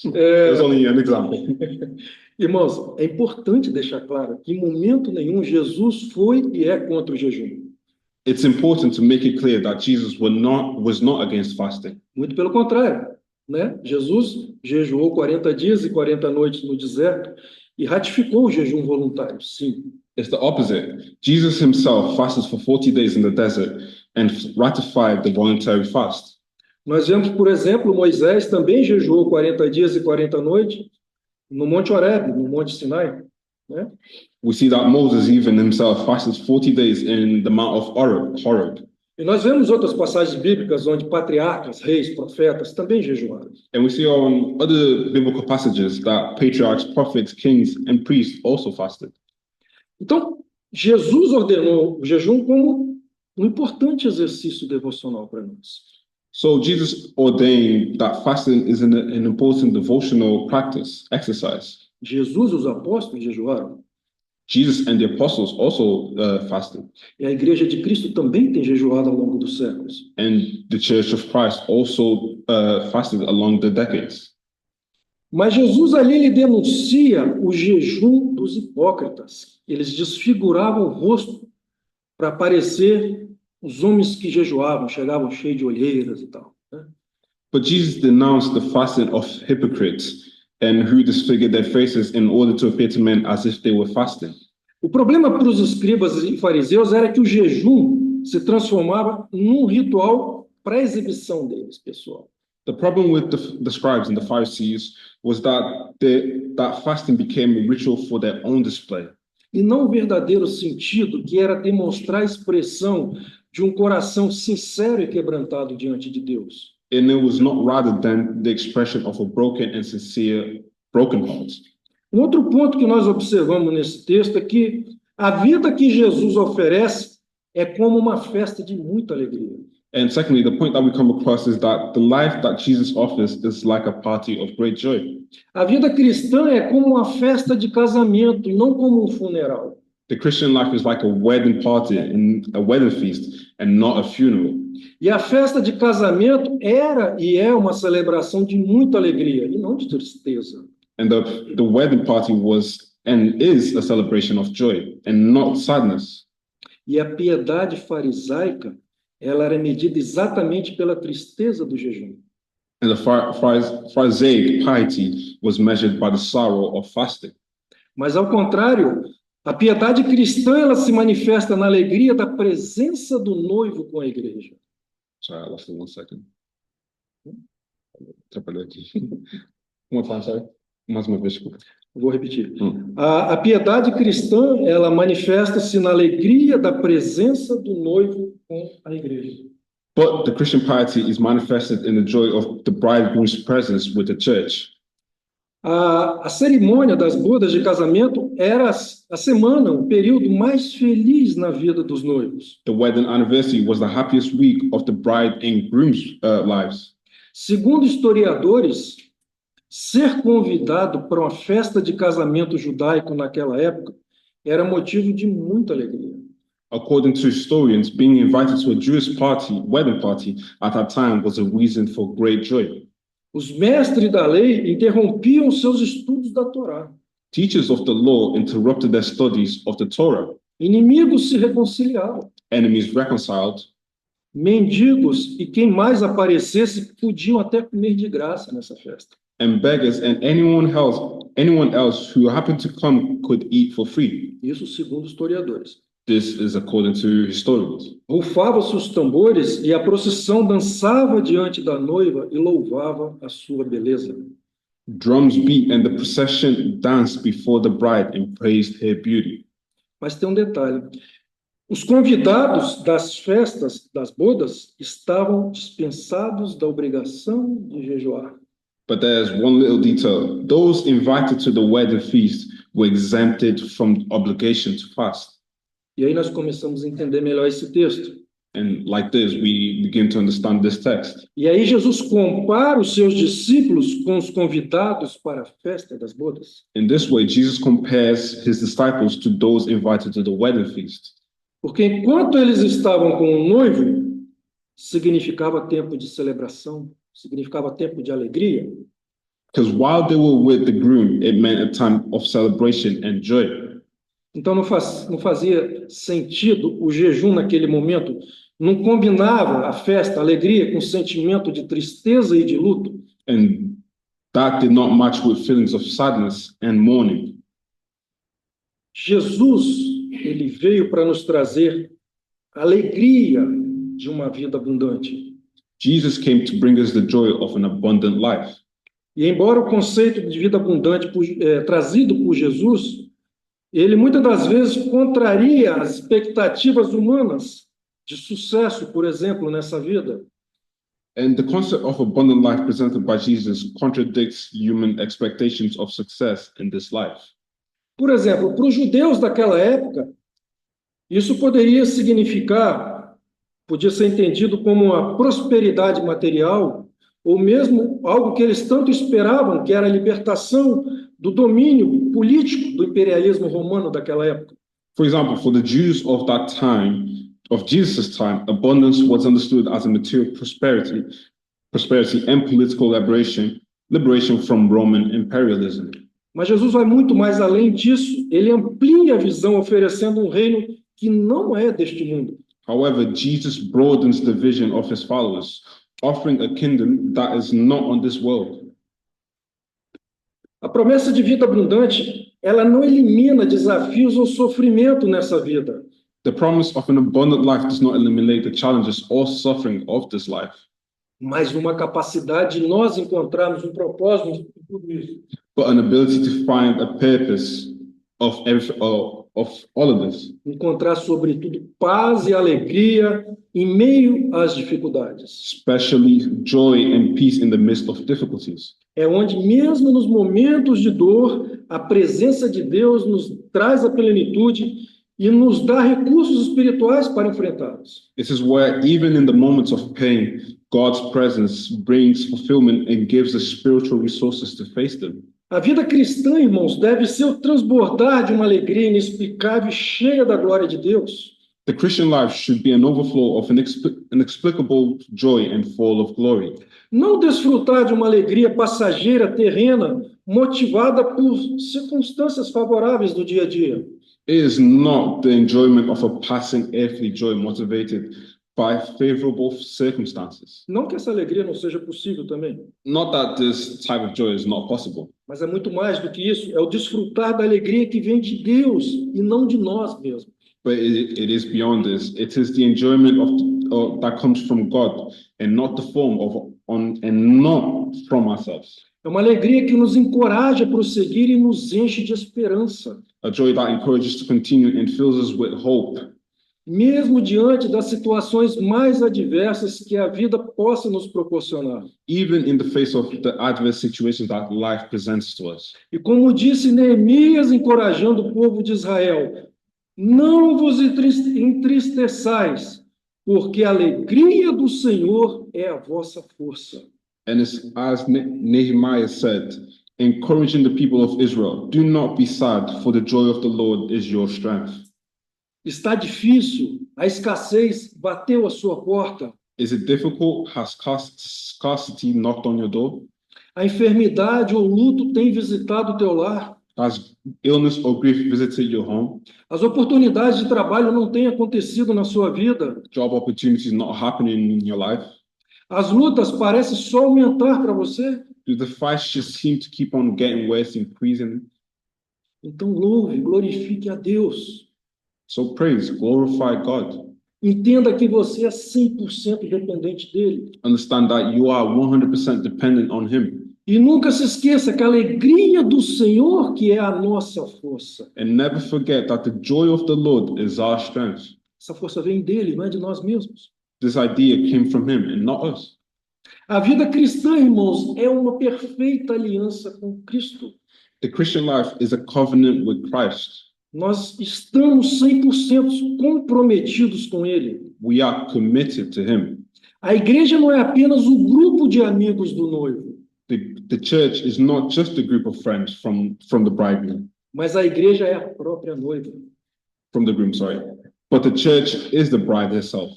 It was only an example. Irmãos, é importante deixar claro que em momento nenhum Jesus foi e é contra o jejum. It's important to make it clear that Jesus was not against fasting. Muito pelo contrário, né? Jesus jejuou 40 dias e 40 noites no deserto e ratificou o jejum voluntário, sim. It's the opposite. Jesus himself fasted for 40 days in the desert and ratified the voluntary fast. Nós vemos, por exemplo, Moisés também jejuou 40 dias e 40 noites no Monte Horebe, no Monte Sinai, né? We see that Moses even himself fasted 40 days in the Mount of Horeb. E nós vemos outras passagens bíblicas onde patriarcas, reis, profetas também jejuaram. And we see on other biblical passages that patriarchs, prophets, kings, and priests also fasted. Então, Jesus ordenou o jejum como um importante exercício devocional para nós. So Jesus ordained that fasting is an important devotional practice, exercise. Jesus e os apóstolos jejuaram. Jesus and the apostles also fasted. E a igreja de Cristo também tem jejuado ao longo dos séculos. And the Church of Christ also fasted along the decades. Mas Jesus ali ele denuncia o jejum dos hipócritas. Eles desfiguravam o rosto para parecer os homens que jejuavam, chegavam cheios de olheiras e tal, né? But Jesus denounced the fasting of hypocrites and who disfigured their faces in order to appear to men as if they were fasting. O problema para os escribas e fariseus era que o jejum se transformava num ritual para a exibição deles, pessoal. The problem with the scribes and the Pharisees was that fasting became a ritual for their own display. E não o verdadeiro sentido, que era demonstrar a expressão de um coração sincero e quebrantado diante de Deus. And it was not rather than the expression of a broken and sincere broken heart. Um outro ponto que nós observamos nesse texto é que a vida que Jesus oferece é como uma festa de muita alegria. And secondly, the point that we come across is that the life that Jesus offers is like a party of great joy. A vida cristã é como uma festa de casamento e não como um funeral. The Christian life is like a wedding party and a wedding feast and not a funeral. E a festa de casamento era e é uma celebração de muita alegria e não de tristeza. And the wedding party was and is a celebration of joy and not sadness. E a piedade farisaica, ela era medida exatamente pela tristeza do jejum. And the Pharisaic piety was measured by the sorrow of fasting. Mas ao contrário, a piedade cristã, ela se manifesta na alegria da presença do noivo com a igreja. Sorry, I lost it 1 second. Atrapalhou aqui. Uma time, sorry. Mais uma vez, desculpa. Vou repetir. A piedade cristã, ela manifesta-se na alegria da presença do noivo com a igreja. But the Christian piety is manifested in the joy of the bridegroom's presence with the church. A cerimônia das bodas de casamento era a semana, o período mais feliz na vida dos noivos. The wedding anniversary was the happiest week of the bride and groom's lives. Segundo historiadores, ser convidado para uma festa de casamento judaico naquela época era motivo de muita alegria. According to historians, being invited to a Jewish wedding party at that time was a reason for great joy. Os mestres da lei interrompiam seus estudos da Torá. Teachers of the law interrupted their studies of the Torah. Inimigos se reconciliavam. Enemies reconciled. Mendigos e quem mais aparecesse podiam até comer de graça nessa festa. And beggars and anyone else who happened to come could eat for free. Isso segundo historiadores. This is according to historians. Rufavam-se os tambores e a procissão dançava diante da noiva e louvava a sua beleza. Drums beat and the procession danced before the bride and praised her beauty. Mas tem um detalhe. Os convidados das festas, das bodas, estavam dispensados da obrigação de jejuar. But there's one little detail. Those invited to the wedding feast were exempted from the obligation to fast. E aí nós começamos a entender melhor esse texto. And like this, we begin to understand this text. E aí Jesus compara os seus discípulos com os convidados para a festa das bodas. In this way, Jesus compares his disciples to those invited to the wedding feast. Porque enquanto eles estavam com o noivo, significava tempo de celebração, significava tempo de alegria. Because while they were with the groom, it meant a time of celebration and joy. Então não fazia sentido o jejum naquele momento, não combinava a festa, a alegria com o sentimento de tristeza e de luto. And that did not match with feelings of sadness and mourning. Jesus, ele veio para nos trazer a alegria de uma vida abundante. Jesus came to bring us the joy of an abundant life. E embora o conceito de vida abundante trazido por Jesus, ele muitas das vezes contraria as expectativas humanas de sucesso, por exemplo, nessa vida. And the concept of abundant life presented by Jesus contradicts human expectations of success in this life. Por exemplo, para os judeus daquela época, isso poderia significar, podia ser entendido como uma prosperidade material, ou mesmo algo que eles tanto esperavam, que era a libertação do domínio político do imperialismo romano daquela época. For example, for the Jews of that time, of Jesus' time, abundance was understood as a material prosperity and political liberation from Roman imperialism. Mas Jesus vai muito mais além disso. Ele amplia a visão, oferecendo um reino que não é deste mundo. However, Jesus broadens the vision of his followers, offering a kingdom that is not on this world. A promessa de vida abundante, ela não elimina desafios ou sofrimento nessa vida. The promise of an abundant life does not eliminate the challenges or suffering of this life, Mas uma capacidade de nós encontrarmos um propósito em tudo isso. but an ability to find a purpose of all of this. Encontrar, sobretudo, paz e alegria em meio às dificuldades. Especially joy and peace in the midst of difficulties. É onde, mesmo nos momentos de dor, a presença de Deus nos traz a plenitude e nos dá recursos espirituais para enfrentá-los. This is where, even in the moments of pain, God's presence brings fulfillment and gives us spiritual resources to face them. A vida cristã, irmãos, deve ser o transbordar de uma alegria inexplicável e cheia da glória de Deus. The Christian life should be an overflow of inexplicable joy and full of glory. Não desfrutar de uma alegria passageira, terrena, motivada por circunstâncias favoráveis do dia a dia. It is not the enjoyment of a passing earthly joy motivated by favorable circumstances. Não que essa alegria não seja possível também, Not that this type of joy is not possible, mas é muito mais do que isso. É o desfrutar da alegria que vem de Deus e não de nós mesmos. but it is beyond this. It is the enjoyment that comes from God and not the form of and not from ourselves. É uma alegria que nos encoraja a prosseguir e nos enche de esperança, A joy that encourages to continue and fills us with hope, mesmo diante das situações mais adversas que a vida possa nos proporcionar. even in the face of the adverse situations that life presents to us. E como disse Neemias, encorajando o povo de Israel, não vos entristeçais, porque a alegria do Senhor é a vossa força. And it's as Nehemiah said, encouraging the people of Israel, do not be sad, for the joy of the Lord is your strength. Está difícil, a escassez bateu a sua porta. Is it difficult? Has scarcity knocked on your door? A enfermidade ou luto tem visitado o teu lar. Has illness or grief visited your home? As oportunidades de trabalho não têm acontecido na sua vida. Job opportunities not happening in your life? As lutas parecem só aumentar para você. Do the fights just seem to keep on getting worse, increasing? Então louve, glorifique a Deus. So praise, glorify God. Entenda que você é 100% dependente dele. Understand that you are 100% dependent on Him. E nunca se esqueça que a alegria do Senhor que é a nossa força. And never forget that the joy of the Lord is our strength. Essa força vem dele, não é de nós mesmos. This idea came from Him and not us. A vida cristã, irmãos, é uma perfeita aliança com Cristo. The Christian life is a covenant with Christ. Nós estamos 100% comprometidos com ele. We are committed to Him. A igreja não é apenas o grupo de amigos do noivo, The church is not just a group of friends from the bridegroom, mas a igreja é a própria noiva. from the groom, sorry. But the church is the bride herself.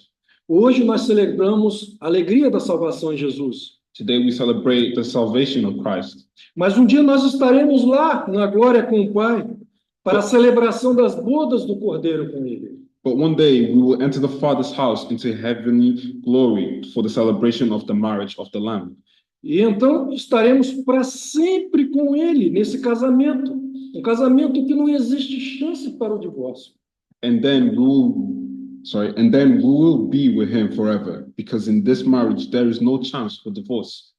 Hoje nós celebramos a alegria da salvação em Jesus. Today we celebrate the salvation of Christ. Mas um dia nós estaremos lá na glória com o Pai para a celebração das bodas do Cordeiro com ele. But one day we will enter the Father's house into heavenly glory for the celebration of the marriage of the Lamb. E então estaremos para sempre com ele nesse casamento, um casamento que não existe chance para o divórcio. And then we will be with Him forever, because in this marriage there is no chance for divorce.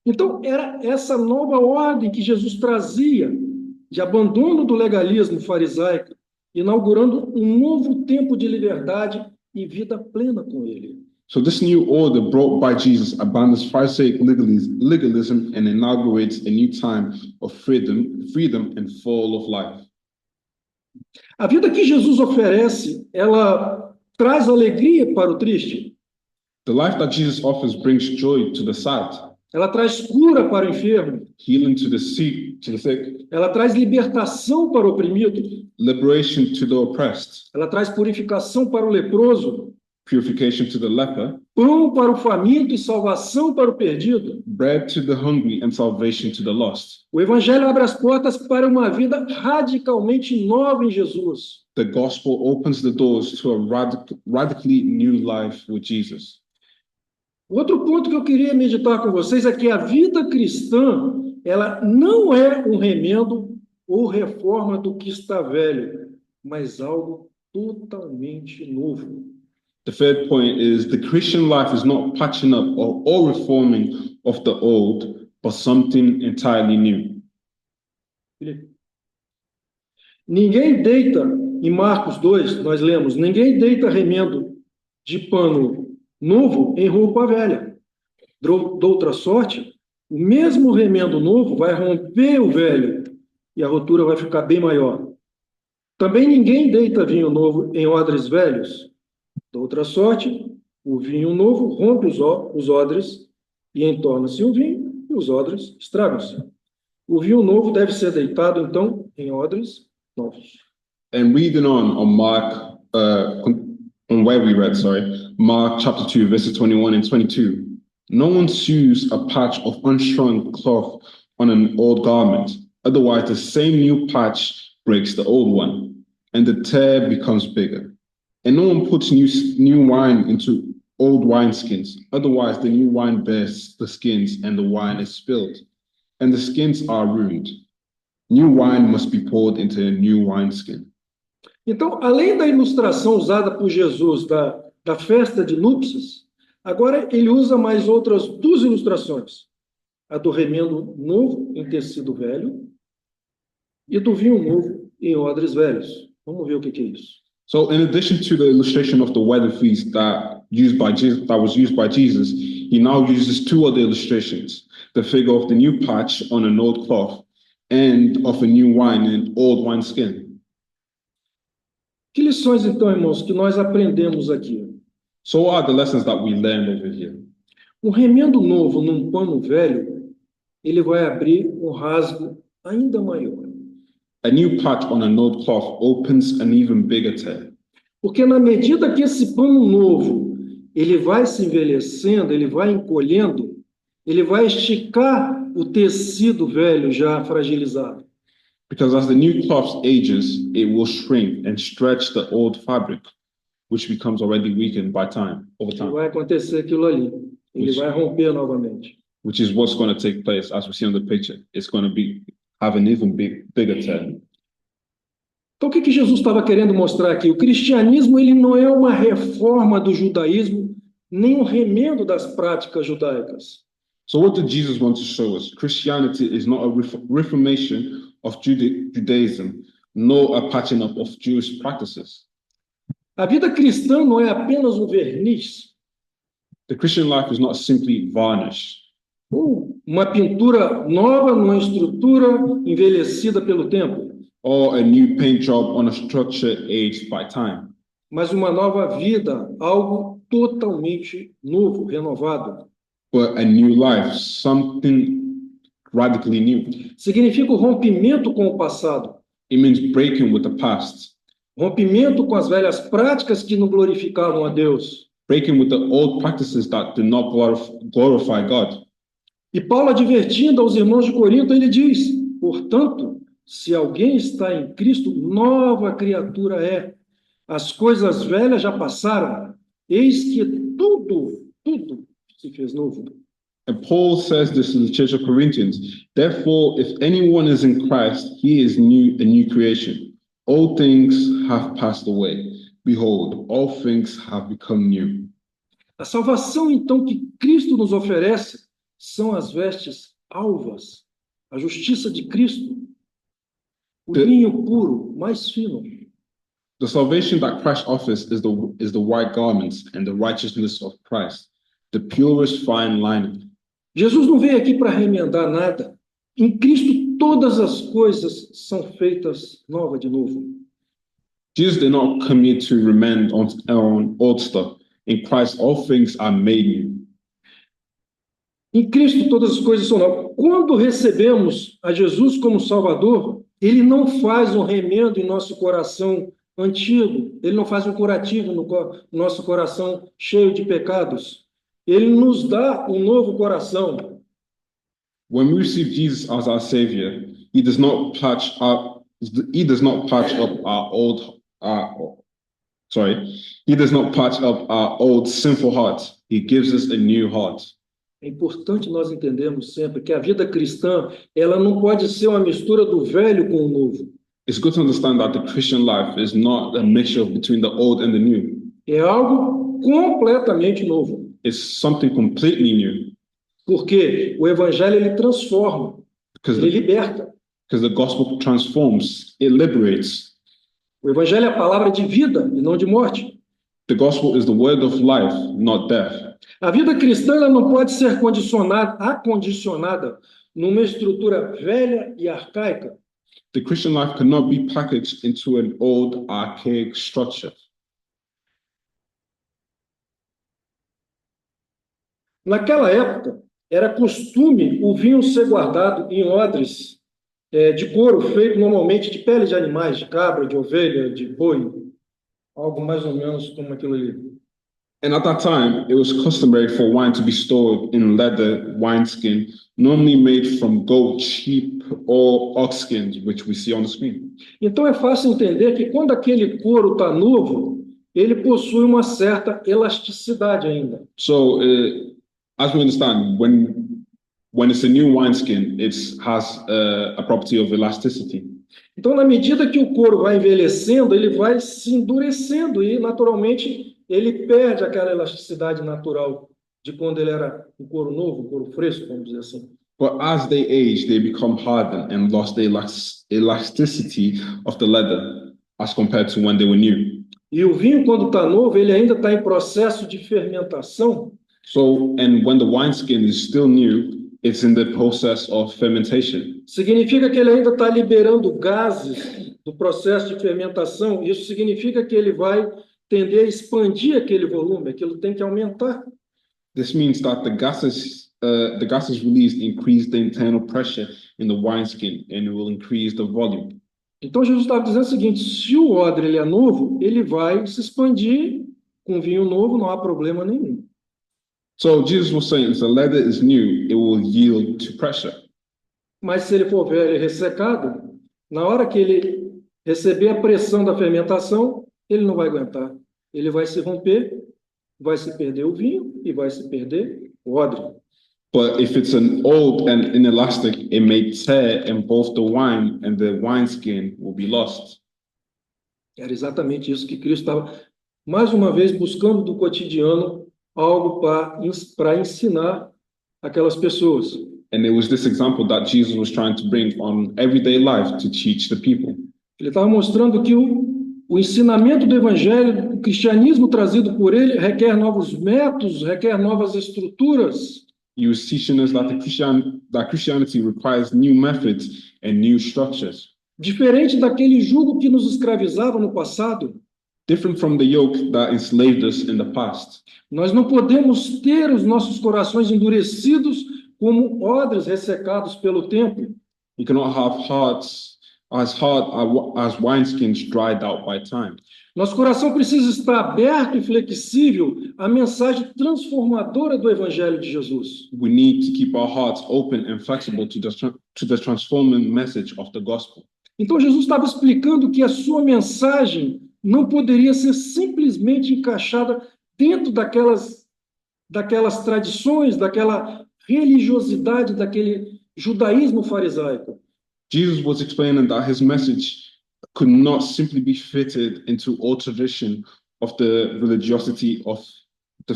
Então era essa nova ordem que Jesus trazia de abandono do legalismo farisaico, inaugurando um novo tempo de liberdade e vida plena com ele. So this new order brought by Jesus abandons Pharisaic legalism and inaugurates a new time of freedom and full of life. A vida que Jesus oferece, ela traz alegria para o triste, The life that Jesus offers brings joy to the sad, ela traz cura para o enfermo, healing to the sick, ela traz libertação para o oprimido, liberation to the oppressed, ela traz purificação para o leproso, purification to the leper, pão para o faminto e salvação para o perdido. bread to the hungry and salvation to the lost. O Evangelho abre as portas para uma vida radicalmente nova em Jesus. The gospel opens the doors to a radically new life with Jesus. Outro ponto que eu queria meditar com vocês é que a vida cristã, ela não é um remendo ou reforma do que está velho, mas algo totalmente novo. The third point is the Christian life is not patching up or reforming of the old, but something entirely new. Ninguém deita, em Marcos 2, nós lemos, ninguém deita remendo de pano novo em roupa velha. Doutra sorte, o mesmo remendo novo vai romper o velho e a rotura vai ficar bem maior. Também ninguém deita vinho novo em odres velhos. Doutra sorte, o vinho novo rompe os odres e entorna-se o vinho e os odres estragam-se. O vinho novo deve ser deitado, então, em odres novos. And reading on Mark, on where we read, Mark chapter 2, verses 21 and 22. No one sews a patch of unstrung cloth on an old garment. Otherwise, the same new patch breaks the old one, and the tear becomes bigger. And no one puts new wine into old wineskins. Otherwise, the new wine bursts the skins, and the wine is spilled, and the skins are ruined. New wine must be poured into a new wineskin. Então, além da ilustração usada por Jesus da festa de núpcias, agora ele usa mais outras duas ilustrações. A do remendo novo em tecido velho e do vinho novo em odres velhos. Vamos ver o que é isso. So, in addition to the illustration of the wedding feast that was used by Jesus, he now uses two other illustrations: the figure of the new patch on an old cloth and of a new wine in an old wineskin. Que lições, então, irmãos, que nós aprendemos aqui? So, what are the lessons that we learned over here? Um remendo novo num pano velho, ele vai abrir um rasgo ainda maior. A new patch on an old cloth opens an even bigger tear. Porque na medida que esse pano novo, ele vai se envelhecendo, ele vai encolhendo, ele vai esticar o tecido velho já fragilizado. Because as the new cloth ages, it will shrink and stretch the old fabric, which becomes already weakened by time, over E time, vai acontecer aquilo ali. Ele Isso. vai romper novamente. which is what's going to take place as we see on the picture. It's going to have an even bigger tear. Então, o que Jesus estava querendo mostrar aqui? O cristianismo ele não é uma reforma do judaísmo, nem um remendo das práticas judaicas. So what did Jesus want to show us? Christianity is not a reformation of Judaism, nor a patching up of Jewish practices. A vida cristã não é apenas um verniz, The Christian life is not simply varnish ou uma pintura nova numa estrutura envelhecida pelo tempo, or a new paint job on a structure aged by time, mas uma nova vida, algo totalmente novo, renovado. but a new life, something radically new. Significa o rompimento com o passado, It means breaking with the past, rompimento com as velhas práticas que não glorificavam a Deus. breaking with the old practices that do not glorify God. E Paulo, advertindo aos irmãos de Corinto, ele diz: portanto, se alguém está em Cristo, nova criatura é. As coisas velhas já passaram, eis que tudo se fez novo. And Paul says this in the Church of Corinthians. Therefore, if anyone is in Christ, he is a new creation. All things have passed away. Behold, all things have become new. A salvação, então, que Cristo nos oferece são as vestes alvas, a justiça de Cristo, o linho puro, mais fino. The salvation that Christ offers is the white garments and the righteousness of Christ, the purest fine linen. Jesus não veio aqui para remendar nada. Em Cristo todas as coisas são feitas novas de novo. Jesus did not come here to remend on old stuff. In Christ, all things are made new. Em Cristo todas as coisas são novas. Quando recebemos a Jesus como Salvador, Ele não faz um remendo em nosso coração antigo. Ele não faz um curativo no nosso coração cheio de pecados. Ele nos dá um novo coração. When we receive Jesus as our Savior, He does not patch up our old sinful heart. He gives us a new heart. É importante nós entendermos sempre que a vida cristã, ela não pode ser uma mistura do velho com o novo. It's good to understand that the Christian life is not a mixture between the old and the new. É algo completamente novo. It's something completely new. Porque o evangelho ele transforma, Because ele liberta. the gospel transforms, it liberates. O evangelho é a palavra de vida e não de morte. The gospel is the word of life, not death. A vida cristã ela não pode ser acondicionada numa estrutura velha e arcaica. The Christian life cannot be packaged into an old, archaic structure. Naquela época, era costume o vinho ser guardado em odres de couro, feito normalmente de pele de animais, de cabra, de ovelha, de boi, algo mais ou menos como aquilo ali. And at that time, it was customary for wine to be stored in leather wineskin, normally made from goat, sheep, or ox skins, which we see on the screen. Então é fácil entender que quando aquele couro está novo, ele possui uma certa elasticidade ainda. So, as we understand, when it's a new wineskin, it has a property of elasticity. Então, na medida que o couro vai envelhecendo, ele vai se endurecendo e, naturalmente, ele perde aquela elasticidade natural de quando ele era um couro novo, um couro fresco, vamos dizer assim. But as they age, they become hardened and lost the elasticity of the leather as compared to when they were new. E o vinho, quando está novo, ele ainda está em processo de fermentação. So, and when the wineskin is still new, it's in the process of fermentation. Significa que ele ainda está liberando gases do processo de fermentação. Isso significa que ele vai tender a expandir aquele volume, aquilo tem que aumentar. This means that the gases released increase the internal pressure in the wineskin and it will increase the volume. Então Jesus estava dizendo o seguinte: se o odre ele é novo, ele vai se expandir com vinho novo, não há problema nenhum. So Jesus was saying, if the leather is new, it will yield to pressure. Mas se ele for velho e ressecado, na hora que ele receber a pressão da fermentação, ele não vai aguentar. Ele vai se romper, vai se perder o vinho e vai se perder o odre. But if it's an old and inelastic, it may tear, and both the wine and the wineskin will be lost. Era exatamente isso que Cristo estava, mais uma vez, buscando do cotidiano algo para ensinar aquelas pessoas. And it was this example that Jesus was trying to bring on everyday life to teach the people. Ele estava mostrando que o ensinamento do Evangelho, o cristianismo trazido por ele, requer novos métodos, requer novas estruturas. He was teaching us that Christianity requires new methods and new structures, Diferente daquele jugo que nos escravizava no passado, different from the yoke that enslaved us in the past. nós não podemos ter os nossos corações endurecidos como odres ressecados pelo tempo. We cannot have hearts as hard as wineskins dried out by time. Nosso coração precisa estar aberto e flexível à mensagem transformadora do Evangelho de Jesus. We need to keep our hearts open and flexible to the transforming message of the gospel. Então Jesus estava explicando que a sua mensagem não poderia ser simplesmente encaixada dentro daquelas tradições, daquela religiosidade, daquele judaísmo farisaico. Jesus was explaining that his message could not simply be fitted into old tradition of the religiosity of the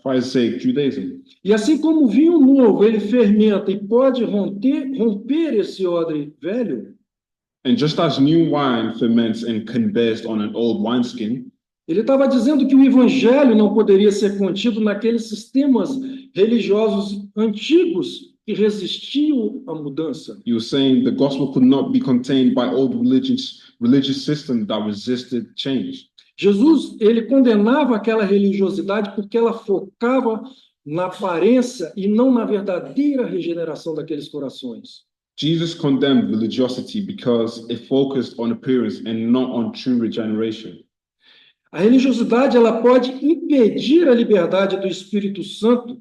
Pharisaic Judaism. E assim como o vinho novo, ele fermenta e pode romper esse odre velho, And just as new wine ferments and can burst on an old wineskin, ele estava dizendo que o evangelho não poderia ser contido naqueles sistemas religiosos antigos que resistiam à mudança. he was saying the gospel could not be contained by old religious system that resisted change. Jesus, ele condenava aquela religiosidade porque ela focava na aparência e não na verdadeira regeneração daqueles corações. Jesus condemned religiosity because it focused on appearance and not on true regeneration. A religiosidade, ela pode impedir a liberdade do Espírito Santo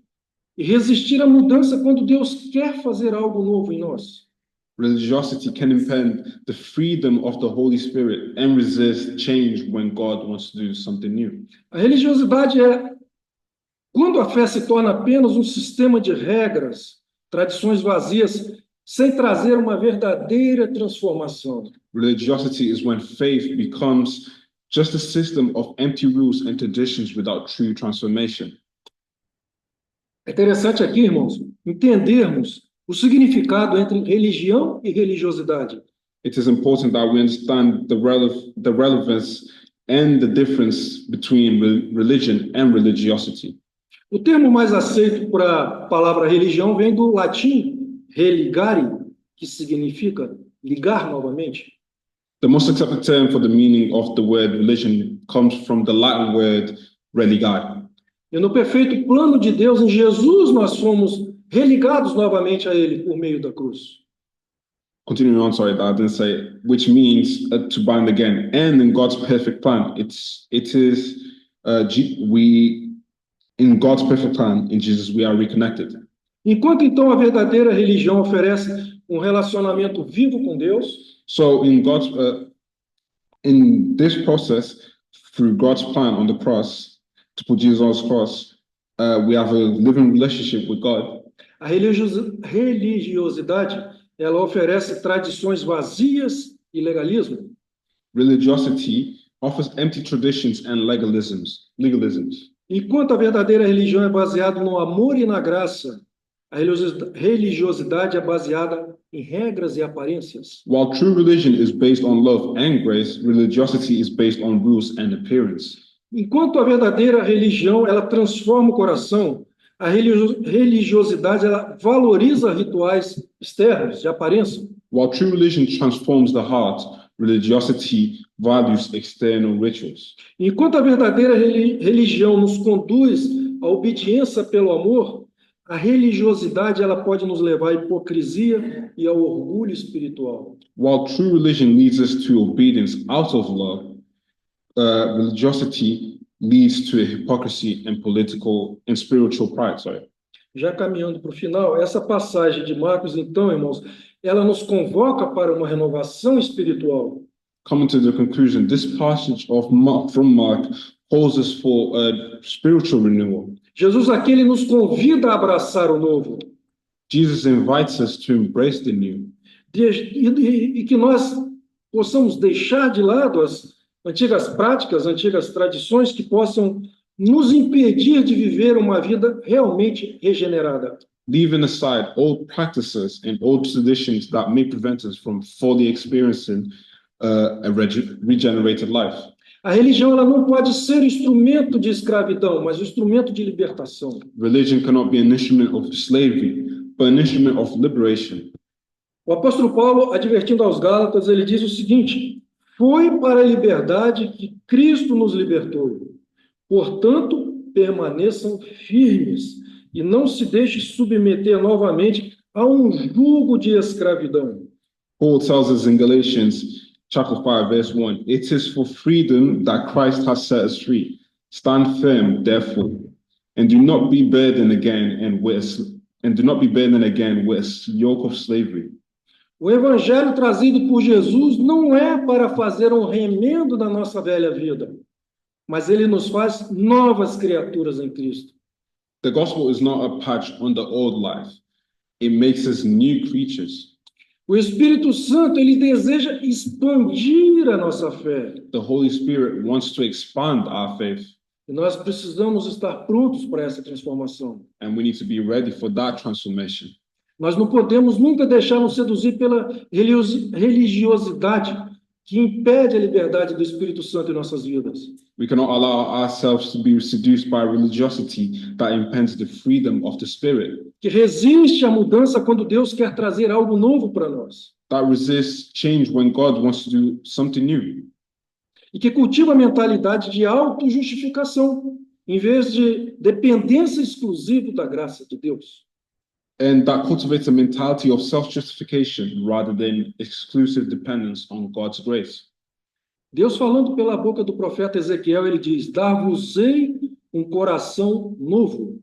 e resistir à mudança quando Deus quer fazer algo novo em nós. Religiosity can impede the freedom of the Holy Spirit and resist change when God wants to do something new. A religiosidade é quando a fé se torna apenas um sistema de regras, tradições vazias, sem trazer uma verdadeira transformação. Religiosity is when faith becomes just a system of empty rules and traditions without true transformation. É interessante aqui, irmãos, entendermos o significado entre religião e religiosidade. It is important that we understand the relevance and the difference between religion and religiosity. O termo mais aceito para a palavra religião vem do latim religare, que significa ligar novamente. The most accepted term for the meaning of the word religion comes from the Latin word religare. E no perfeito plano de Deus, em Jesus, nós fomos religados novamente a Ele por meio da cruz. Continuing on, sorry, that I didn't say it, which means to bind again. And in God's perfect plan, in God's perfect plan, in Jesus, we are reconnected. Enquanto então a verdadeira religião oferece um relacionamento vivo com Deus, So in this process, through God's plan on the cross, to put Jesus on the cross, we have a living relationship with God. a religiosidade, ela oferece tradições vazias e legalismo. Religiosity offers empty traditions and legalisms. Enquanto a verdadeira religião é baseada no amor e na graça, a religiosidade é baseada em regras e aparências. While true religion is based on love and grace, religiosity is based on rules and appearance. Enquanto a verdadeira religião, ela transforma o coração, a religiosidade, ela valoriza rituais externos, de aparência. While true religion transforms the heart, religiosity values external rituals. Enquanto a verdadeira religião nos conduz à obediência pelo amor, a religiosidade, ela pode nos levar à hipocrisia e ao orgulho espiritual. While true religion leads us to obedience out of love, religiosity leads to a hypocrisy and political and spiritual pride. Já caminhando para o final, essa passagem de Marcos, então, irmãos, ela nos convoca para uma renovação espiritual. Coming to the conclusion, this passage of Mark, from Mark calls us for a spiritual renewal. Jesus aqui ele nos convida a abraçar o novo. Jesus invites us to embrace the new, E que nós possamos deixar de lado as antigas práticas, antigas tradições que possam nos impedir de viver uma vida realmente regenerada. leaving aside old practices and old traditions that may prevent us from fully experiencing a regenerated life. A religião ela não pode ser instrumento de escravidão, mas instrumento de libertação. Religion cannot be an instrument of slavery, but an instrument of liberation. O apóstolo Paulo, advertindo aos Gálatas, ele diz o seguinte: foi para a liberdade que Cristo nos libertou. Portanto, permaneçam firmes e não se deixem submeter novamente a um jugo de escravidão. Paul tells us in Galatians chapter 5, verse 1, it is for freedom that Christ has set us free. Stand firm, therefore, and do not be burdened again with a yoke of slavery. O evangelho trazido por Jesus não é para fazer um remendo da nossa velha vida, mas ele nos faz novas criaturas em Cristo. The gospel is not a patch on the old life. It makes us new creatures. O Espírito Santo, ele deseja expandir a nossa fé. The Holy Spirit wants to expand our faith, E nós precisamos estar prontos para essa transformação. and we need to be ready for that transformation. Nós não podemos nunca deixar-nos seduzir pela religiosidade que impede a liberdade do Espírito Santo em nossas vidas. We cannot allow ourselves to be seduced by religiosity that impends the freedom of the Spirit, Que resiste à mudança quando Deus quer trazer algo novo para nós. that resists change when God wants to do something new, E que cultiva a mentalidade de autojustificação, em vez de dependência exclusiva da graça de Deus. and that cultivates a mentality of self-justification rather than exclusive dependence on God's grace. Deus, falando pela boca do profeta Ezequiel, ele diz: dar-vos-ei um coração novo,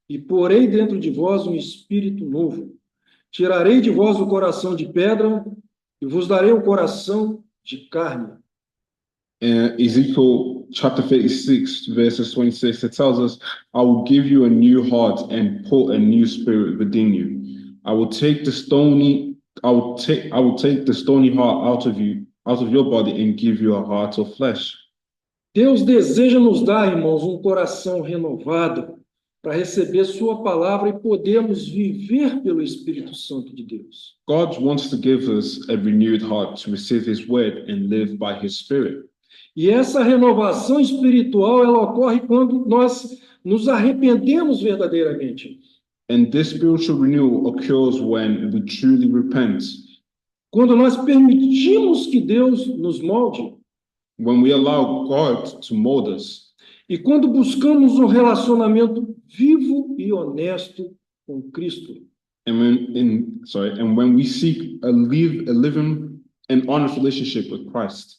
e porei dentro de vós um espírito novo. Tirarei de vós o coração de pedra, e vos darei um coração de carne. Ezekiel chapter 36, verses 26, it tells us, I will give you a new heart and put a new spirit within you. I will take the stony heart out of your body and give you a heart of flesh. Deus deseja nos dar, irmãos, um coração renovado para receber sua palavra e podermos viver pelo Espírito Santo de Deus. God wants to give us a renewed heart to receive his word and live by his spirit. E essa renovação espiritual, ela ocorre quando nós nos arrependemos verdadeiramente. And this spiritual renewal occurs when we truly repent, Quando nós permitimos que Deus nos molde when we allow God to mold us, e quando buscamos um relacionamento vivo e honesto com Cristo. and when we seek a living and honest relationship with Christ.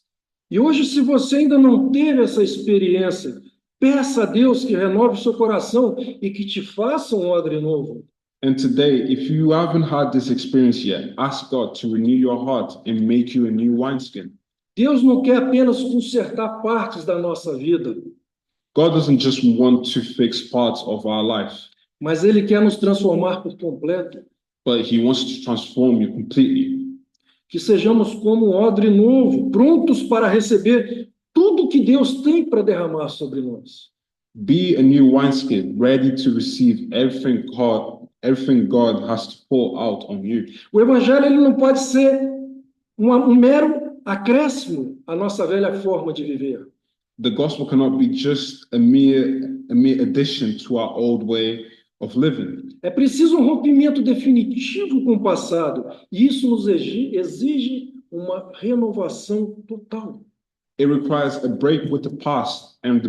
E hoje, se você ainda não teve essa experiência, peça a Deus que renove o seu coração e que te faça um odre novo. And today, if you haven't had this experience yet, ask God to renew your heart and make you a new wineskin. Deus não quer apenas consertar partes da nossa vida, God doesn't just want to fix parts of our life, mas Ele quer nos transformar por completo. but he wants to transform you completely. Que sejamos como um odre novo, prontos para receber tudo que Deus tem para derramar sobre nós. Be a new wineskin, ready to receive everything God has to pour out on you. O Evangelho ele não pode ser um mero acréscimo à nossa velha forma de viver. The gospel cannot be just a mere addition to our old way of living. É preciso um rompimento definitivo com o passado, e isso nos exige uma renovação total. It requires a break with the past, and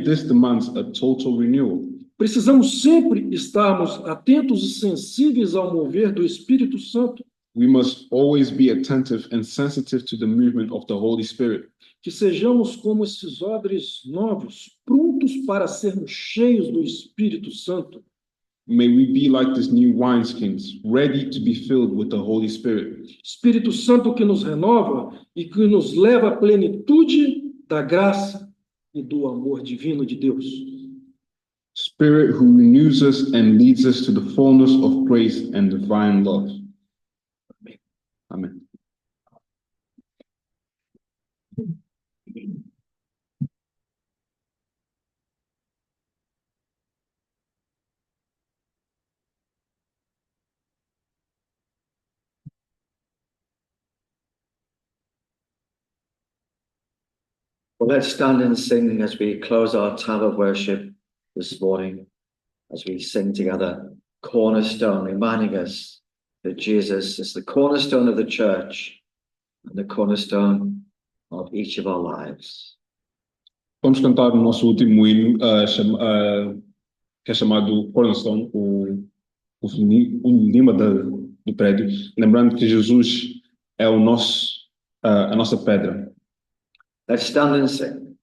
this demands a total renewal. Precisamos sempre estarmos atentos e sensíveis ao mover do Espírito Santo, We must always be attentive and sensitive to the movement of the Holy Spirit. que sejamos como esses odres novos, prontos para sermos cheios do Espírito Santo. may we be like these new wineskins, ready to be filled with the Holy Spirit. Espírito Santo que nos renova e que nos leva à plenitude da graça e do amor divino de Deus. Spirit who renews us and leads us to the fullness of grace and divine love. Amen. Well, let's stand and sing as we close our time of worship this morning, as we sing together, Cornerstone, reminding us that Jesus is the cornerstone of the church and the cornerstone of each of our lives. Vamos cantar o nosso último hino, que é chamado Cornerstone, o lima do prédio, lembrando que Jesus é a nossa pedra. Let's stand and sing.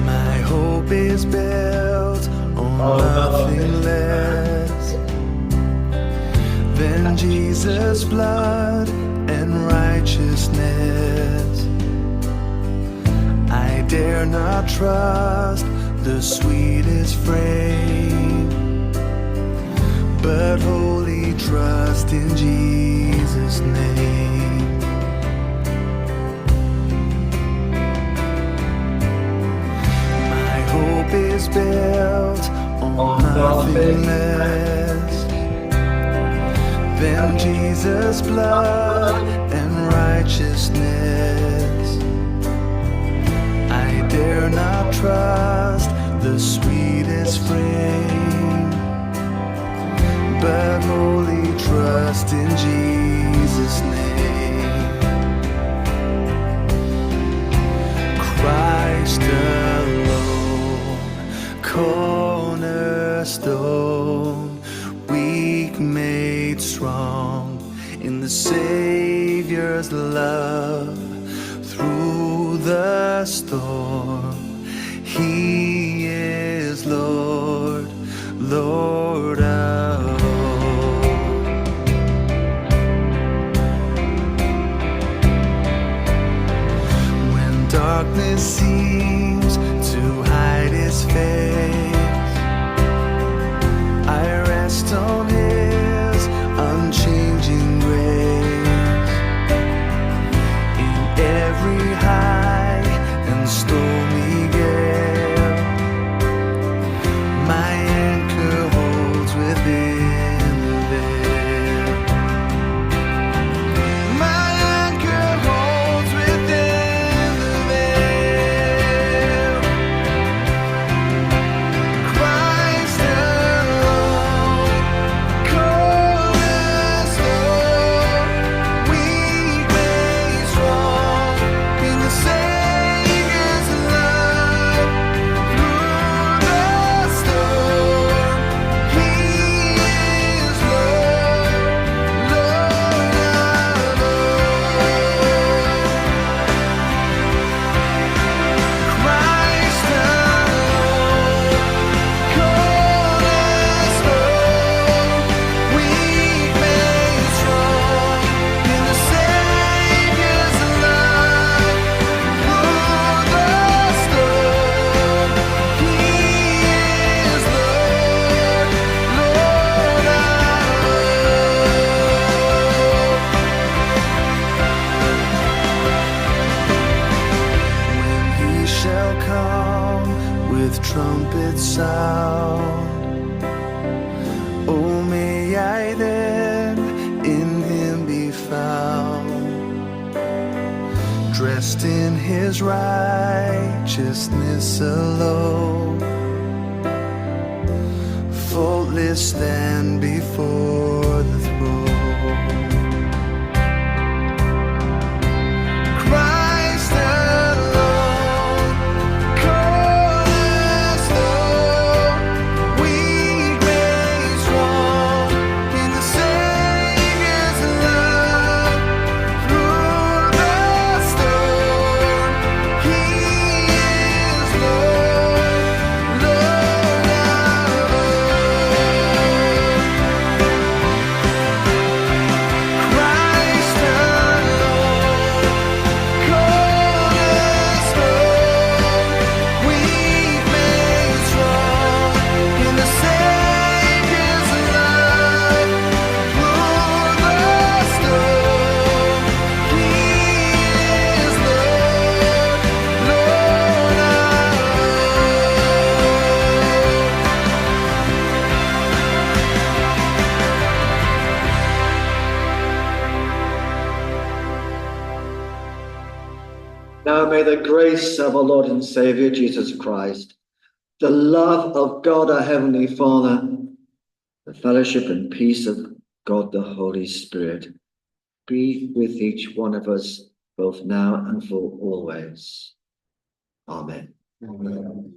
My hope is built on nothing less than Jesus' blood and righteousness. I dare not trust the sweetest frame, but wholly trust in Jesus' name. My hope is built on nothing less than Jesus' blood and righteousness. I dare not trust the sweetest frame, but wholly trust in Jesus' name. Christ alone, cornerstone, weak made strong in the Savior's love. Through the storm, He is Lord, Lord of all. When darkness seems to hide His face, I rest on His unchanging grace. In every high and stormy gale, my anchor holds within the veil. My anchor holds within the veil. Christ alone, cornerstone, weak made strong in the Savior's love. Through the storm, He is Lord, Lord of all. Christ alone, cornerstone, weak made strong in the Savior's love. Through the storm, He is Lord, Lord of all. When He shall come with trumpet sound, oh, may I then in Him be found, dressed in His righteousness alone, faultless stand before the throne. Christ alone, now may the grace of our Lord and Savior Jesus Christ, the love of God our Heavenly Father, the fellowship and peace of God the Holy Spirit be with each one of us, both now and for always. Amen. Amen.